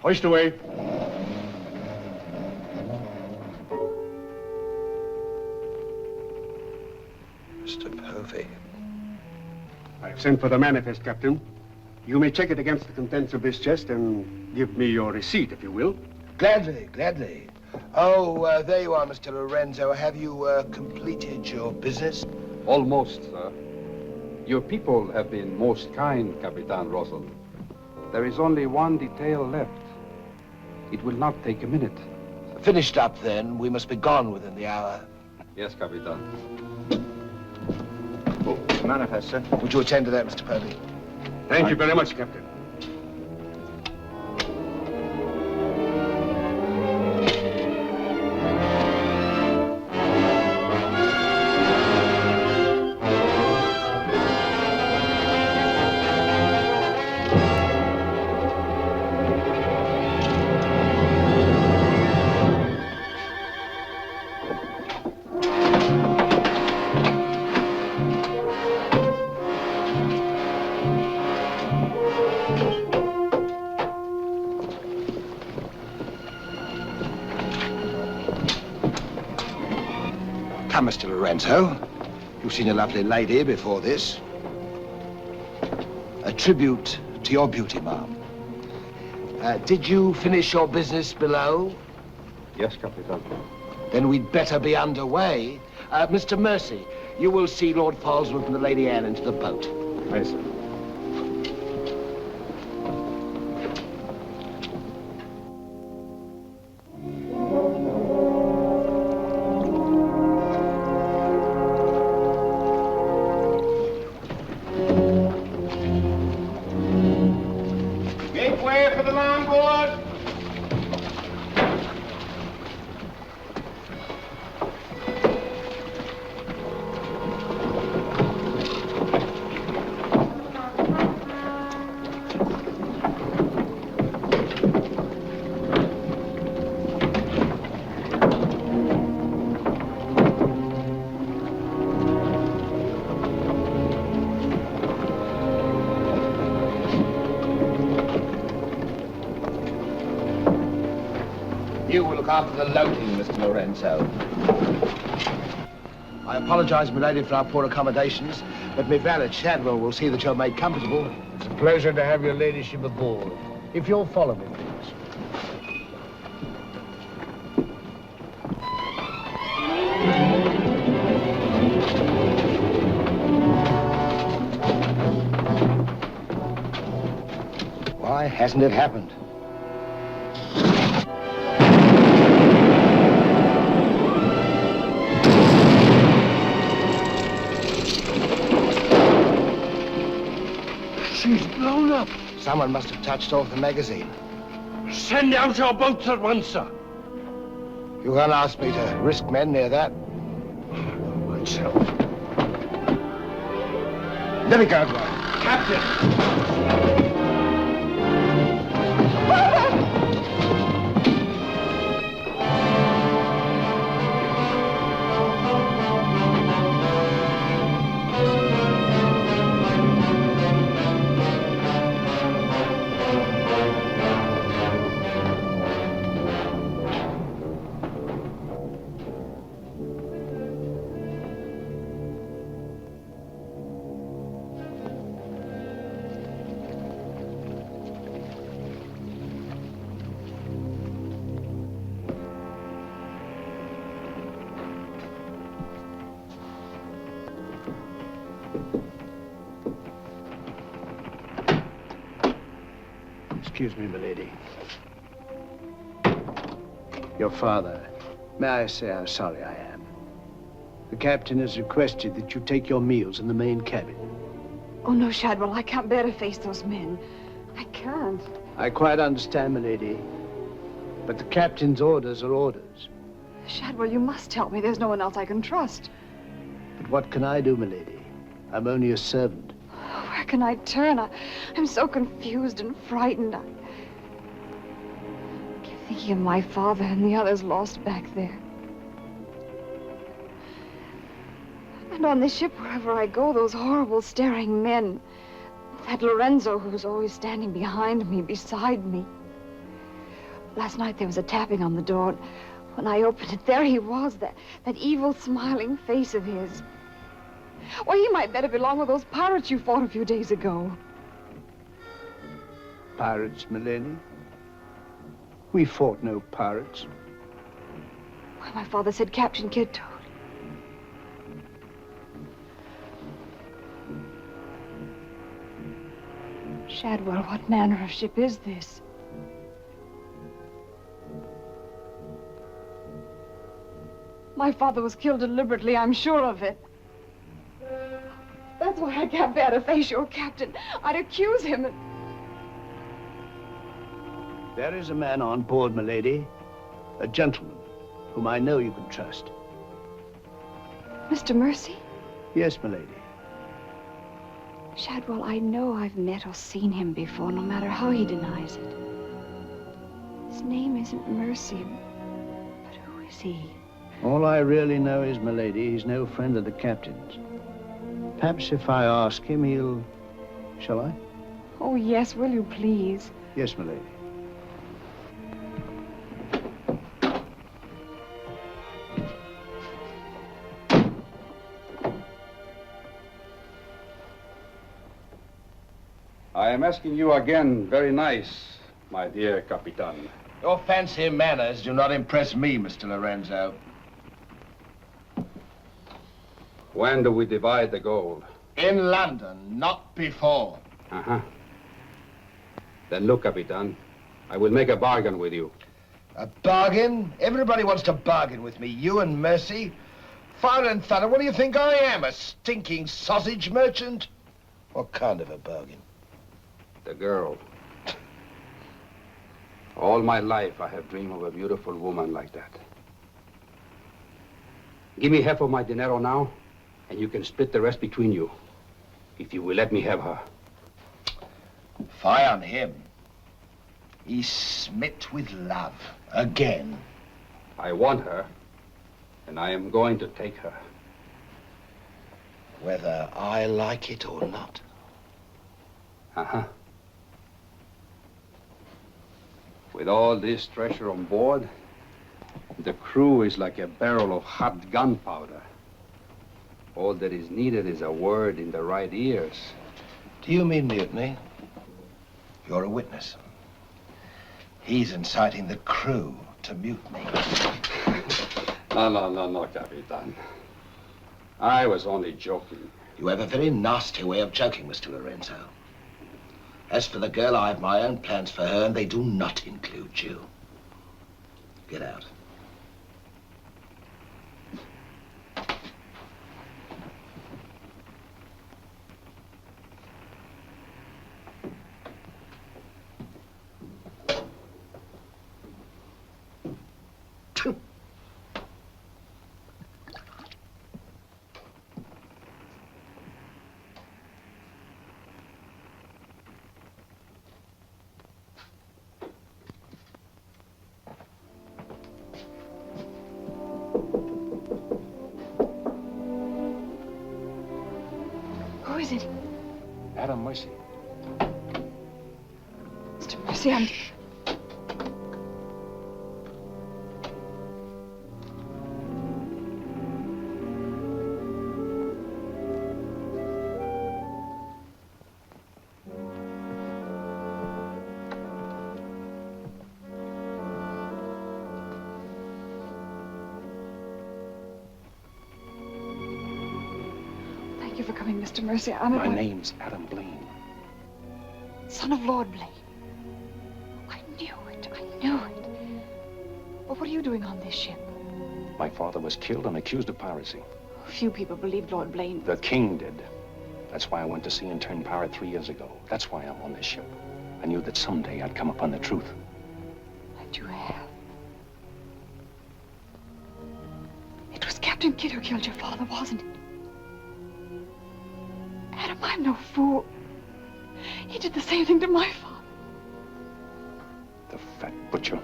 Hoist away. Mr. Povey. I've sent for the manifest, Captain. You may check it against the contents of this chest and give me your receipt, if you will. Gladly, gladly. Oh, there you are, Mr. Lorenzo. Have you completed your business? Almost, sir. Your people have been most kind, Capitan Rosal. There is only one detail left. It will not take a minute. Finished up, then. We must be gone within the hour. Yes, Capitan. Oh, manifest, sir. Would you attend to that, Mr. Povey? Thank you very much, Captain. Come, Mr. Lorenzo. You've seen a lovely lady before this. A tribute to your beauty, ma'am. Did you finish your business below? Yes, Capitan. Then we'd better be underway. Mr. Mercy, you will see Lord Falsworth and the Lady Anne into the boat. Aye, sir. Make way for the longboard. You will look after the loading, Mr. Lorenzo. I apologize, milady, for our poor accommodations, but my valet Shadwell will see that you're made comfortable. It's a pleasure to have your ladyship aboard. If you'll follow me, please. Why hasn't it happened? She's blown up. Someone must have touched off the magazine. Send out your boats at once, sir. You can't ask me to risk men near that. Myself. Let me go, boy. Captain! Excuse me, milady. Your father. May I say how sorry I am? The captain has requested that you take your meals in the main cabin. Oh, no, Shadwell, I can't bear to face those men. I can't. I quite understand, milady. But the captain's orders are orders. Shadwell, you must help me. There's no one else I can trust. But what can I do, milady? I'm only a servant. Where can I turn? I'm so confused and frightened. I keep thinking of my father and the others lost back there. And on this ship, wherever I go, those horrible staring men. That Lorenzo who's always standing behind me, beside me. Last night there was a tapping on the door. When I opened it, there he was, that evil smiling face of his. Why, he might better belong with those pirates you fought a few days ago. Pirates, milady? We fought no pirates. Why, my father said Captain Kidd told. Shadwell, what manner of ship is this? My father was killed deliberately, I'm sure of it. That's why I can't bear to face your captain. I'd accuse him. There is a man on board, milady. A gentleman whom I know you can trust. Mr. Mercy? Yes, milady. Shadwell, I know I've met or seen him before, no matter how he denies it. His name isn't Mercy, but who is he? All I really know is, milady, he's no friend of the captain's. Perhaps if I ask him, he'll... Shall I? Oh, yes, will you please? Yes, milady. I am asking you again, very nice, my dear Capitan. Your fancy manners do not impress me, Mr. Lorenzo. When do we divide the gold? In London, not before. Uh-huh. Then look, Capitan, I will make a bargain with you. A bargain? Everybody wants to bargain with me. You and Mercy. Fire and thunder, what do you think I am? A stinking sausage merchant? What kind of a bargain? The girl. All my life I have dreamed of a beautiful woman like that. Give me half of my dinero now, and you can split the rest between you, if you will let me have her. Fie on him. He's smit with love. Again. I want her, and I am going to take her. Whether I like it or not. Uh-huh. With all this treasure on board, the crew is like a barrel of hot gunpowder. All that is needed is a word in the right ears. Do you mean mutiny? You're a witness. He's inciting the crew to mutiny. No, Capitan. I was only joking. You have a very nasty way of joking, Mr. Lorenzo. As for the girl, I have my own plans for her, and they do not include you. Get out. Who is it? Adam Mercy. Mr. Mercy, I'm... Thank you for coming, Mr. Mercy. My name's Adam Blaine. Son of Lord Blaine. I knew it. But what are you doing on this ship? My father was killed and accused of piracy. Few people believed Lord Blaine. The king did. That's why I went to sea and turned pirate 3 years ago. That's why I'm on this ship. I knew that someday I'd come upon the truth. And you have. It was Captain Kidd who killed your father, wasn't it? Adam, I'm no fool. He did the same thing to my father. The fat butcher.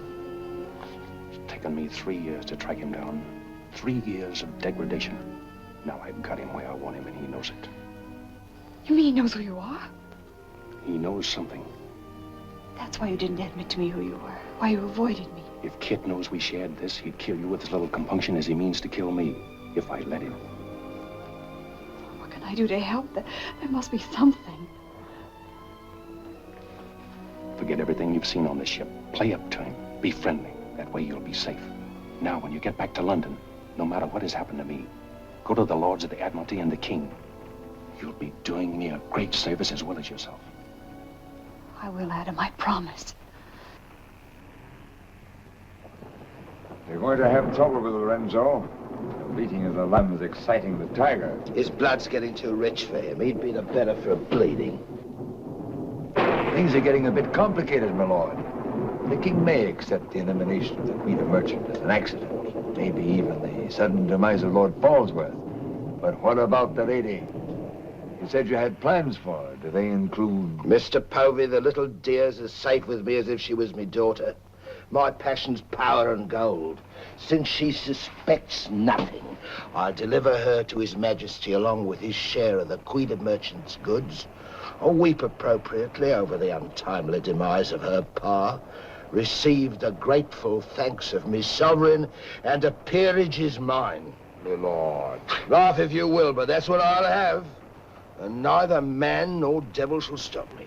It's taken me 3 years to track him down. 3 years of degradation. Now I've got him where I want him, and he knows it. You mean he knows who you are? He knows something. That's why you didn't admit to me who you were. Why you avoided me. If Kit knows we shared this, he'd kill you with as little compunction as he means to kill me, if I let him. What can I do to help? There must be something. Forget everything you've seen on this ship. Play up to him. Be friendly. That way you'll be safe. Now, when you get back to London, no matter what has happened to me, go to the Lords of the Admiralty and the King. You'll be doing me a great service as well as yourself. I will, Adam, I promise. You're going to have trouble with Lorenzo. The beating of the lamb's exciting the tiger. His blood's getting too rich for him. He'd be the better for a bleeding. Things are getting a bit complicated, my lord. The king may accept the elimination of the Queen of Merchant as an accident. Maybe even the sudden demise of Lord Falsworth. But what about the lady? You said you had plans for her. Do they include... Mr. Povey, the little dear's as safe with me as if she was me daughter. My passion's power and gold. Since she suspects nothing, I'll deliver her to His Majesty along with his share of the Queen of Merchant's goods. I'll weep appropriately over the untimely demise of her pa, receive the grateful thanks of me sovereign, and a peerage is mine. My lord. Laugh if you will, but that's what I'll have. And neither man nor devil shall stop me.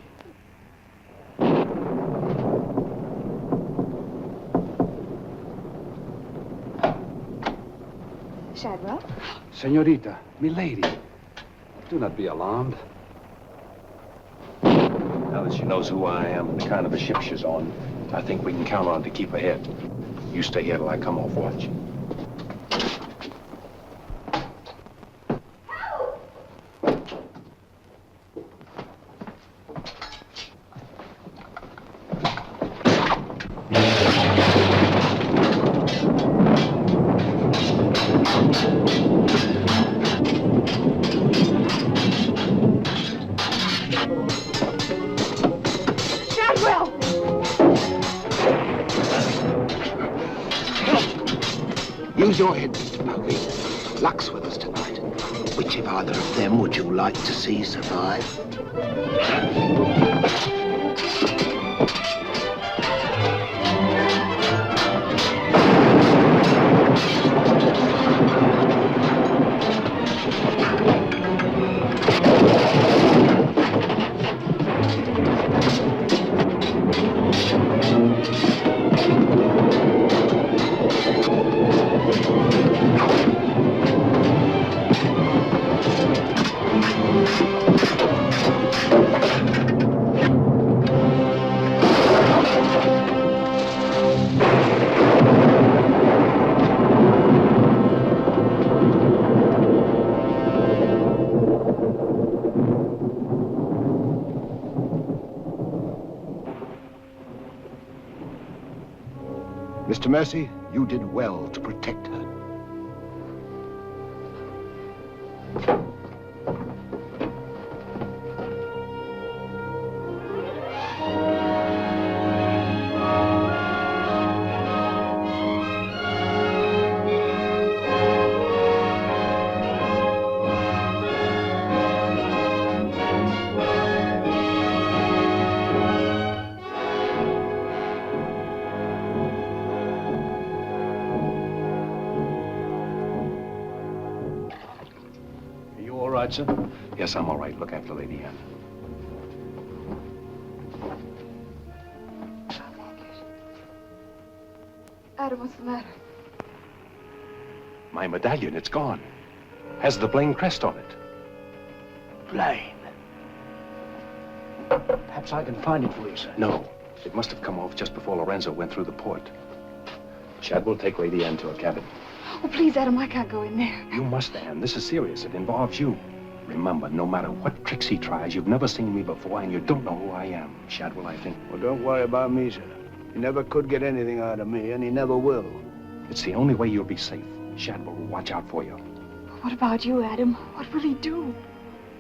Shadwell? Senorita, milady, do not be alarmed. Now that she knows who I am and the kind of a ship she's on, I think we can count on to keep ahead. You stay here till I come off watch. Use your head, Mr. Pokey. Luck's with us tonight. Which of either of them would you like to see survive? Mr. Mercy, you did well to protect her. Sir? Yes, I'm all right. Look after Lady Anne. Adam, what's the matter? My medallion, it's gone. Has the Blaine crest on it. Blaine. Perhaps I can find it for you, sir. No, it must have come off just before Lorenzo went through the port. Chad will take Lady Anne to her cabin. Oh, please, Adam, I can't go in there. You must, Anne. This is serious. It involves you. Remember, no matter what tricks he tries, you've never seen me before, and you don't know who I am. Shadwell, I think. Well, don't worry about me, sir. He never could get anything out of me, and he never will. It's the only way you'll be safe. Shadwell will watch out for you. What about you, Adam? What will he do?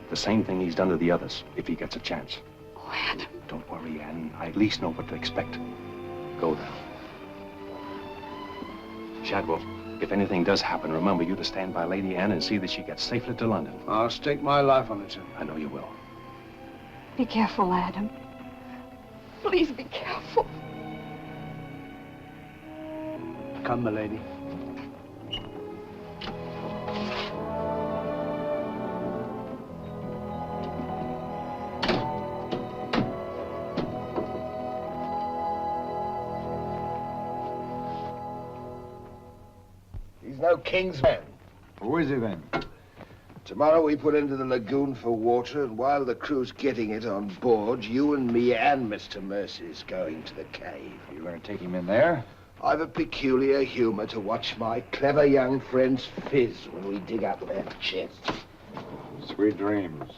The same thing he's done to the others, if he gets a chance. Oh, Adam. Don't worry, Anne. I at least know what to expect. Go now. Shadwell, if anything does happen, remember you to stand by Lady Anne and see that she gets safely to London. I'll stake my life on it, sir. I know you will. Be careful, Adam. Please be careful. Come, my lady. He's no king's man. Who is he then? Tomorrow we put into the lagoon for water, and while the crew's getting it on board, you and me and Mr. Mercy's going to the cave. Are you going to take him in there? I've a peculiar humor to watch my clever young friends fizz when we dig up their chests. Sweet dreams.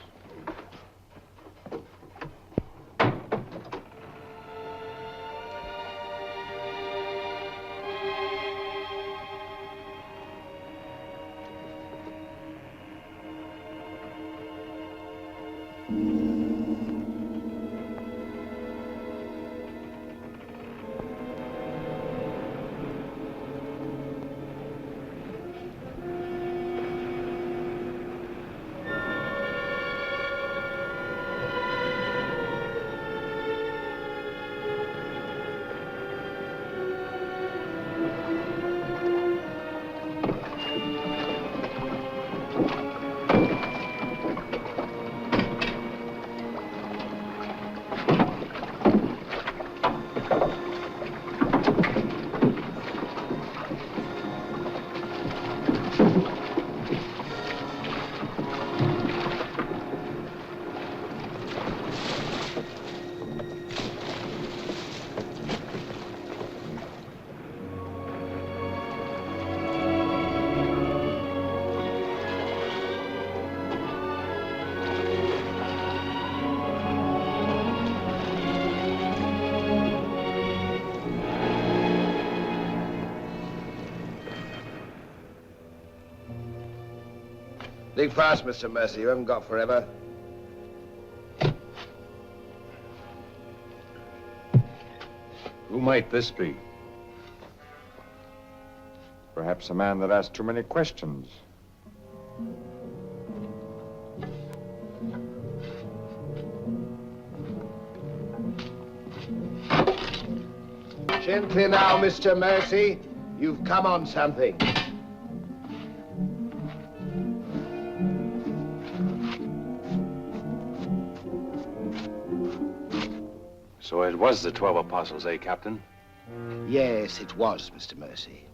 Think fast, Mr. Mercy. You haven't got forever. Who might this be? Perhaps a man that asked too many questions. Gently now, Mr. Mercy. You've come on something. So it was the 12 apostles, eh, Captain? Yes, it was, Mr. Mercy.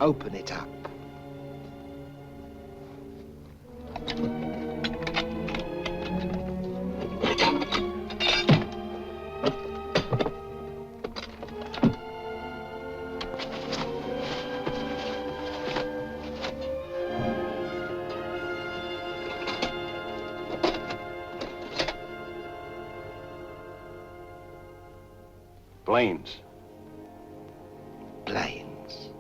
Open it up. Blaine's. Blaine's.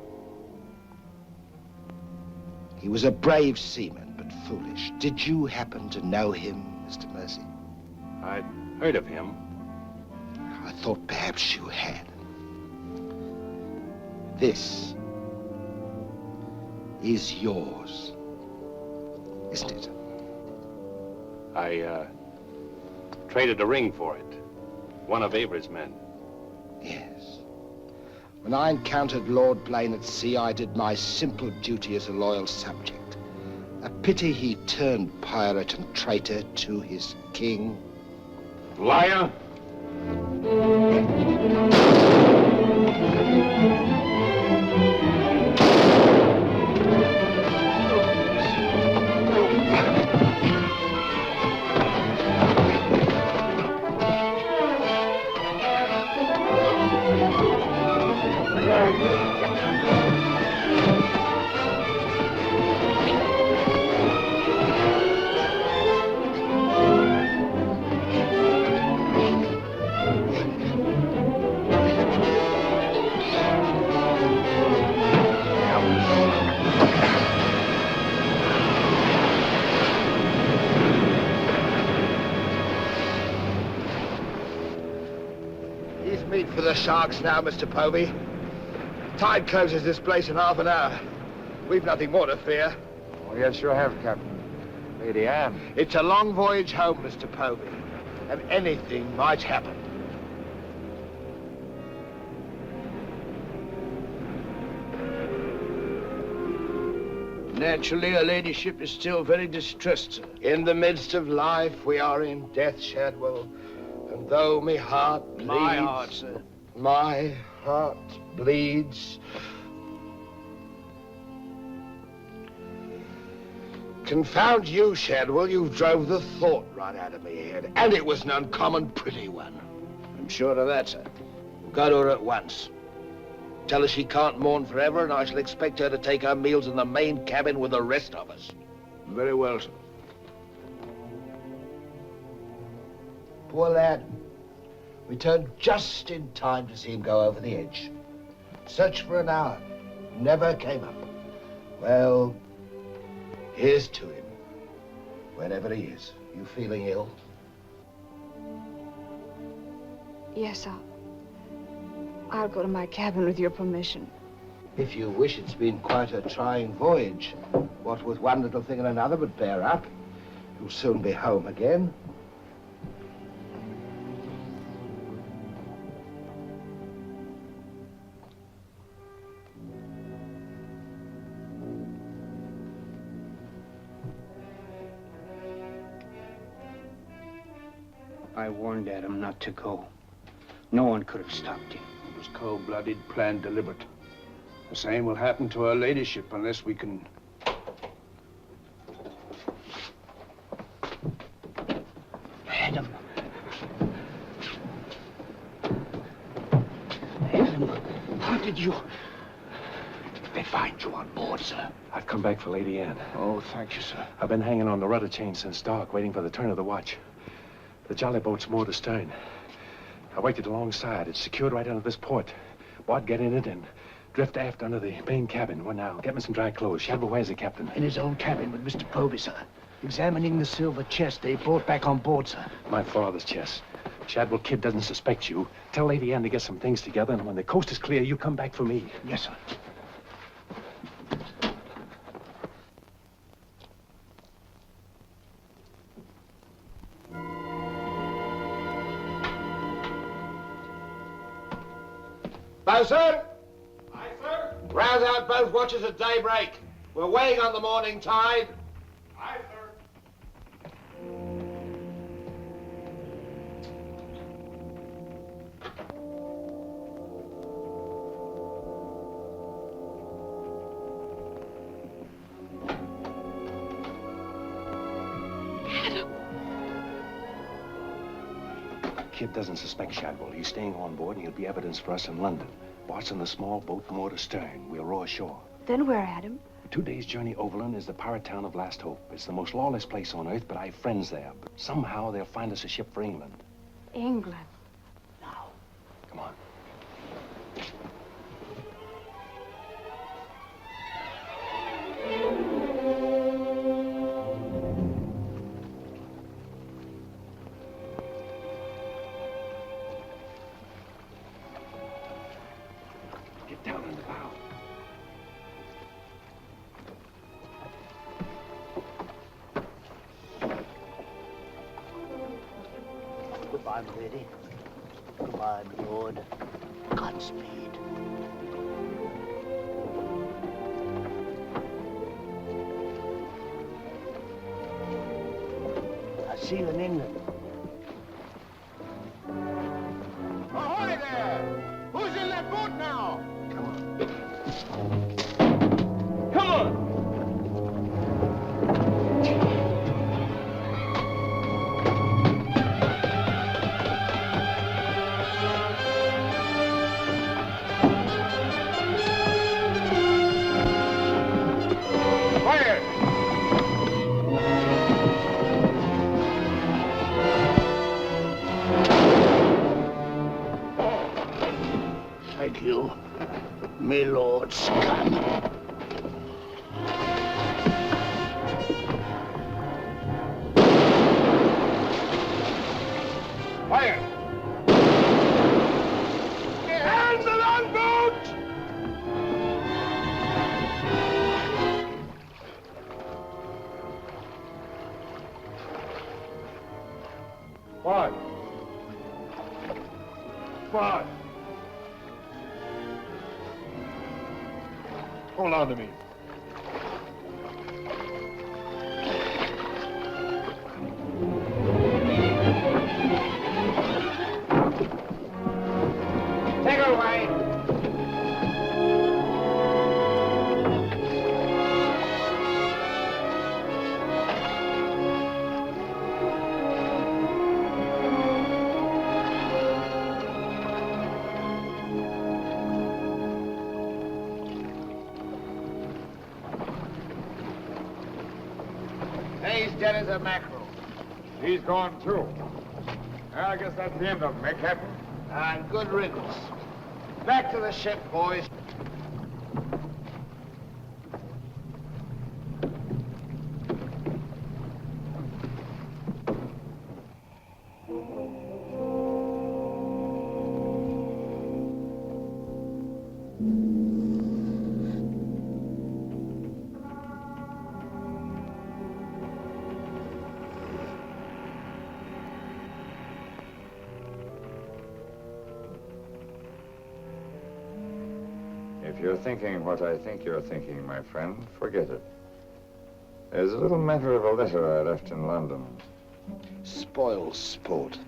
He was a brave seaman, but foolish. Did you happen to know him, Mr. Mercy? I'd heard of him. I thought perhaps you had. This is yours, isn't it? I, traded a ring for it. One of Avery's men. Yes. When I encountered Lord Blaine at sea, I did my simple duty as a loyal subject. A pity he turned pirate and traitor to his king. Liar! For the sharks now, Mr. Povey. Tide closes this place in half an hour. We've nothing more to fear. Oh, yes, you have, Captain. Lady Anne. It's a long voyage home, Mr. Povey, and anything might happen. Naturally, her ladyship is still very distressed, sir. In the midst of life, we are in death, Shadwell. And though my heart bleeds... My heart, sir. My heart bleeds. Confound you, Shadwell. You drove the thought right out of me head. And it was an uncommon pretty one. I'm sure of that, sir. Go to her at once. Tell her she can't mourn forever, and I shall expect her to take her meals in the main cabin with the rest of us. Very well, sir. Poor lad. We turned just in time to see him go over the edge. Searched for an hour. Never came up. Well, here's to him. Wherever he is. You feeling ill? Yes, I'll go to my cabin with your permission. If you wish, it's been quite a trying voyage. What with one little thing and another, but bear up. You'll soon be home again. I warned Adam not to go. No one could have stopped him. It was cold-blooded, planned, deliberate. The same will happen to her ladyship unless we can... Adam. Adam, how did you... They find you on board, sir. I've come back for Lady Anne. Oh, thank you, sir. I've been hanging on the rudder chain since dark, waiting for the turn of the watch. The jolly boat's moored astern. I waited alongside. It's secured right under this port. Bart, get in it and Drift aft under the main cabin. Well, now, get me some dry clothes. Shadwell, where's the captain? In his own cabin with Mr. Povey, sir. Examining the silver chest they brought back on board, sir. My father's chest. Shadwell Kid doesn't suspect you. Tell Lady Anne to get some things together, and when the coast is clear, you come back for me. Yes, sir. Bosun! Aye, sir? Rouse out both watches at daybreak. We're weighing on the morning tide. Aye, sir. Kid doesn't suspect Shadwell. He's staying on board, and he'll be evidence for us in London. Watching the small boat moored astern. We'll row ashore. Then where, Adam? 2 days' journey overland is the pirate town of Last Hope. It's the most lawless place on earth, but I've friends there. But somehow they'll find us a ship for England. England. Come on. Get down in the bow. Goodbye, my lady. Goodbye, my lord. Godspeed. I'll see you in England. Ahoy there! Who's in that boat now? Come on! Thank you, my lord scum. Fire! And the longboat! What? What? Hold on to me. Take her away. He's dead as a mackerel. He's gone too. I guess that's the end of him, eh, Captain? And good riddance. Back to the ship, boys. If you're thinking what I think you're thinking, my friend, forget it. There's a little matter of a letter I left in London. Spoil sport.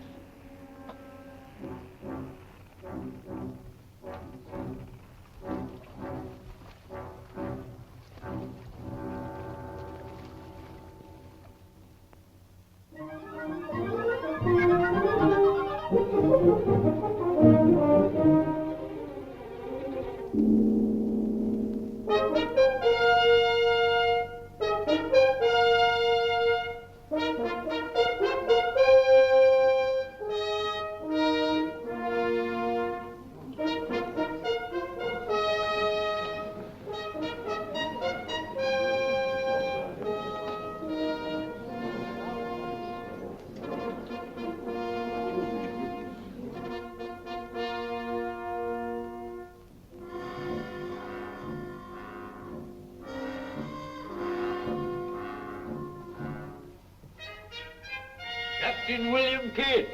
Captain William Kidd.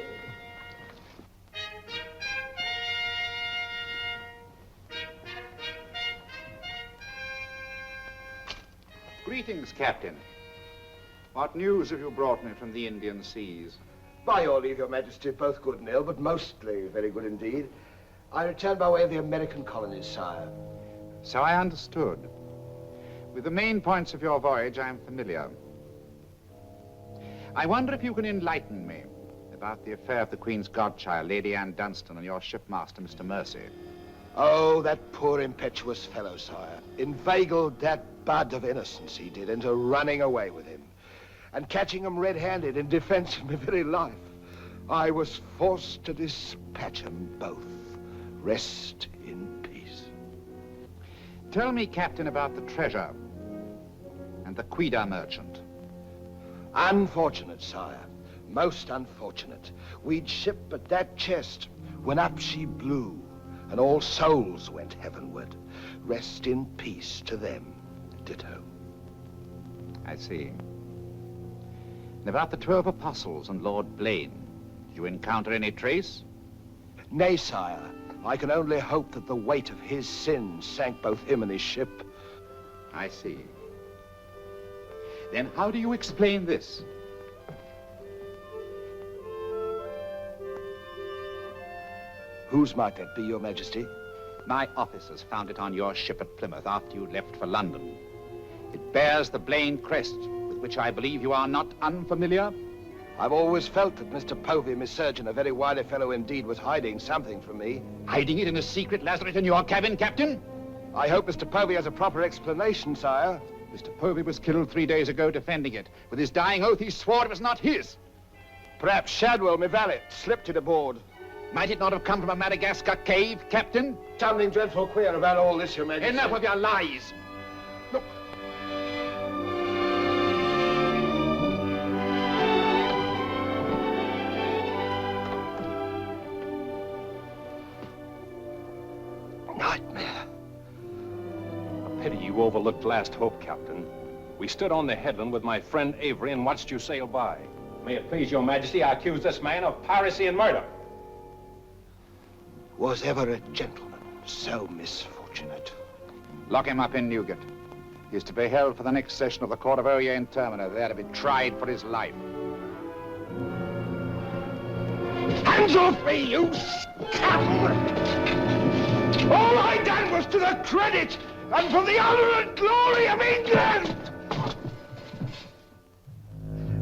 Greetings, Captain. What news have you brought me from the Indian seas? By your leave, Your Majesty, both good and ill, but mostly very good indeed. I returned by way of the American colonies, sire. So I understood. With the main points of your voyage, I am familiar. I wonder if you can enlighten me about the affair of the Queen's godchild, Lady Anne Dunstan, and your shipmaster, Mr. Mercy. Oh, that poor impetuous fellow, sire. Inveigled that bud of innocence he did into running away with him and catching him red-handed in defense of my very life. I was forced to dispatch them both. Rest in peace. Tell me, Captain, about the treasure and the Quida merchant. Unfortunate, sire. Most unfortunate. We'd ship but that chest when up she blew, and all souls went heavenward. Rest in peace to them. Ditto. I see. And about the 12 apostles and Lord Blaine, did you encounter any trace? Nay, sire. I can only hope that the weight of his sins sank both him and his ship. I see. Then how do you explain this? Whose might that be, Your Majesty? My officers found it on your ship at Plymouth after you left for London. It bears the Blaine crest, with which I believe you are not unfamiliar. I've always felt that Mr. Povey, Miss Surgeon, a very wily fellow indeed, was hiding something from me. Hiding it in a secret lazaret in your cabin, Captain? I hope Mr. Povey has a proper explanation, sire. Mr. Povey was killed 3 days ago defending it. With his dying oath, he swore it was not his. Perhaps Shadwell, my valet, slipped it aboard. Might it not have come from a Madagascar cave, Captain? Something dreadful queer about all this, Your Majesty. Enough of your lies. Look. Nightmare. A pity you overlooked last hope, Captain. We stood on the headland with my friend Avery and watched you sail by. May it please Your Majesty, I accuse this man of piracy and murder. Was ever a gentleman so misfortunate? Lock him up in Newgate. He is to be held for the next session of the Court of Oyer in Termina, there to be tried for his life. Hands off me, you scoundrel! All I done was to the credit and for the honor and glory of England!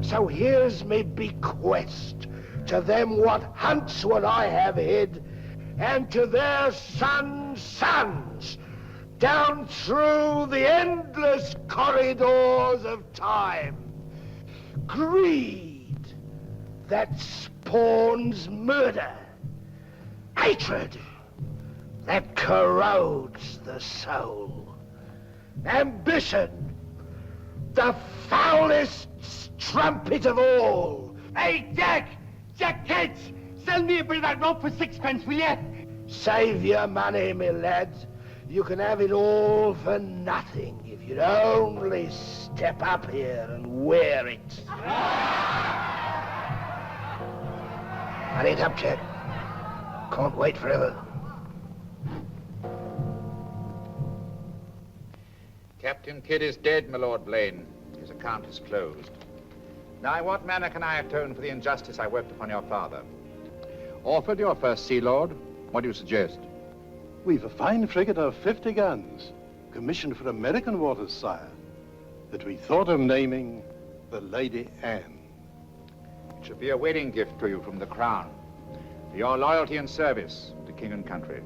So here's me bequest to them what hunts what I have hid, and to their sons, down through the endless corridors of time. Greed that spawns murder. Hatred that corrodes the soul. Ambition, the foulest strumpet of all. Hey, Jack! Jack Ketch! Sell me a bit of that rope for 6 will you? Save your money, me lad. You can have it all for nothing if you'd only step up here and wear it. Hurry it up, Jack. Can't wait forever. Captain Kidd is dead, my Lord Blaine. His account is closed. Now, in what manner can I atone for the injustice I worked upon your father? Orford, your first Sea Lord, what do you suggest? We've a fine frigate of 50 guns, commissioned for American waters, sire, that we thought of naming the Lady Anne. It should be a wedding gift to you from the Crown, for your loyalty and service to king and country.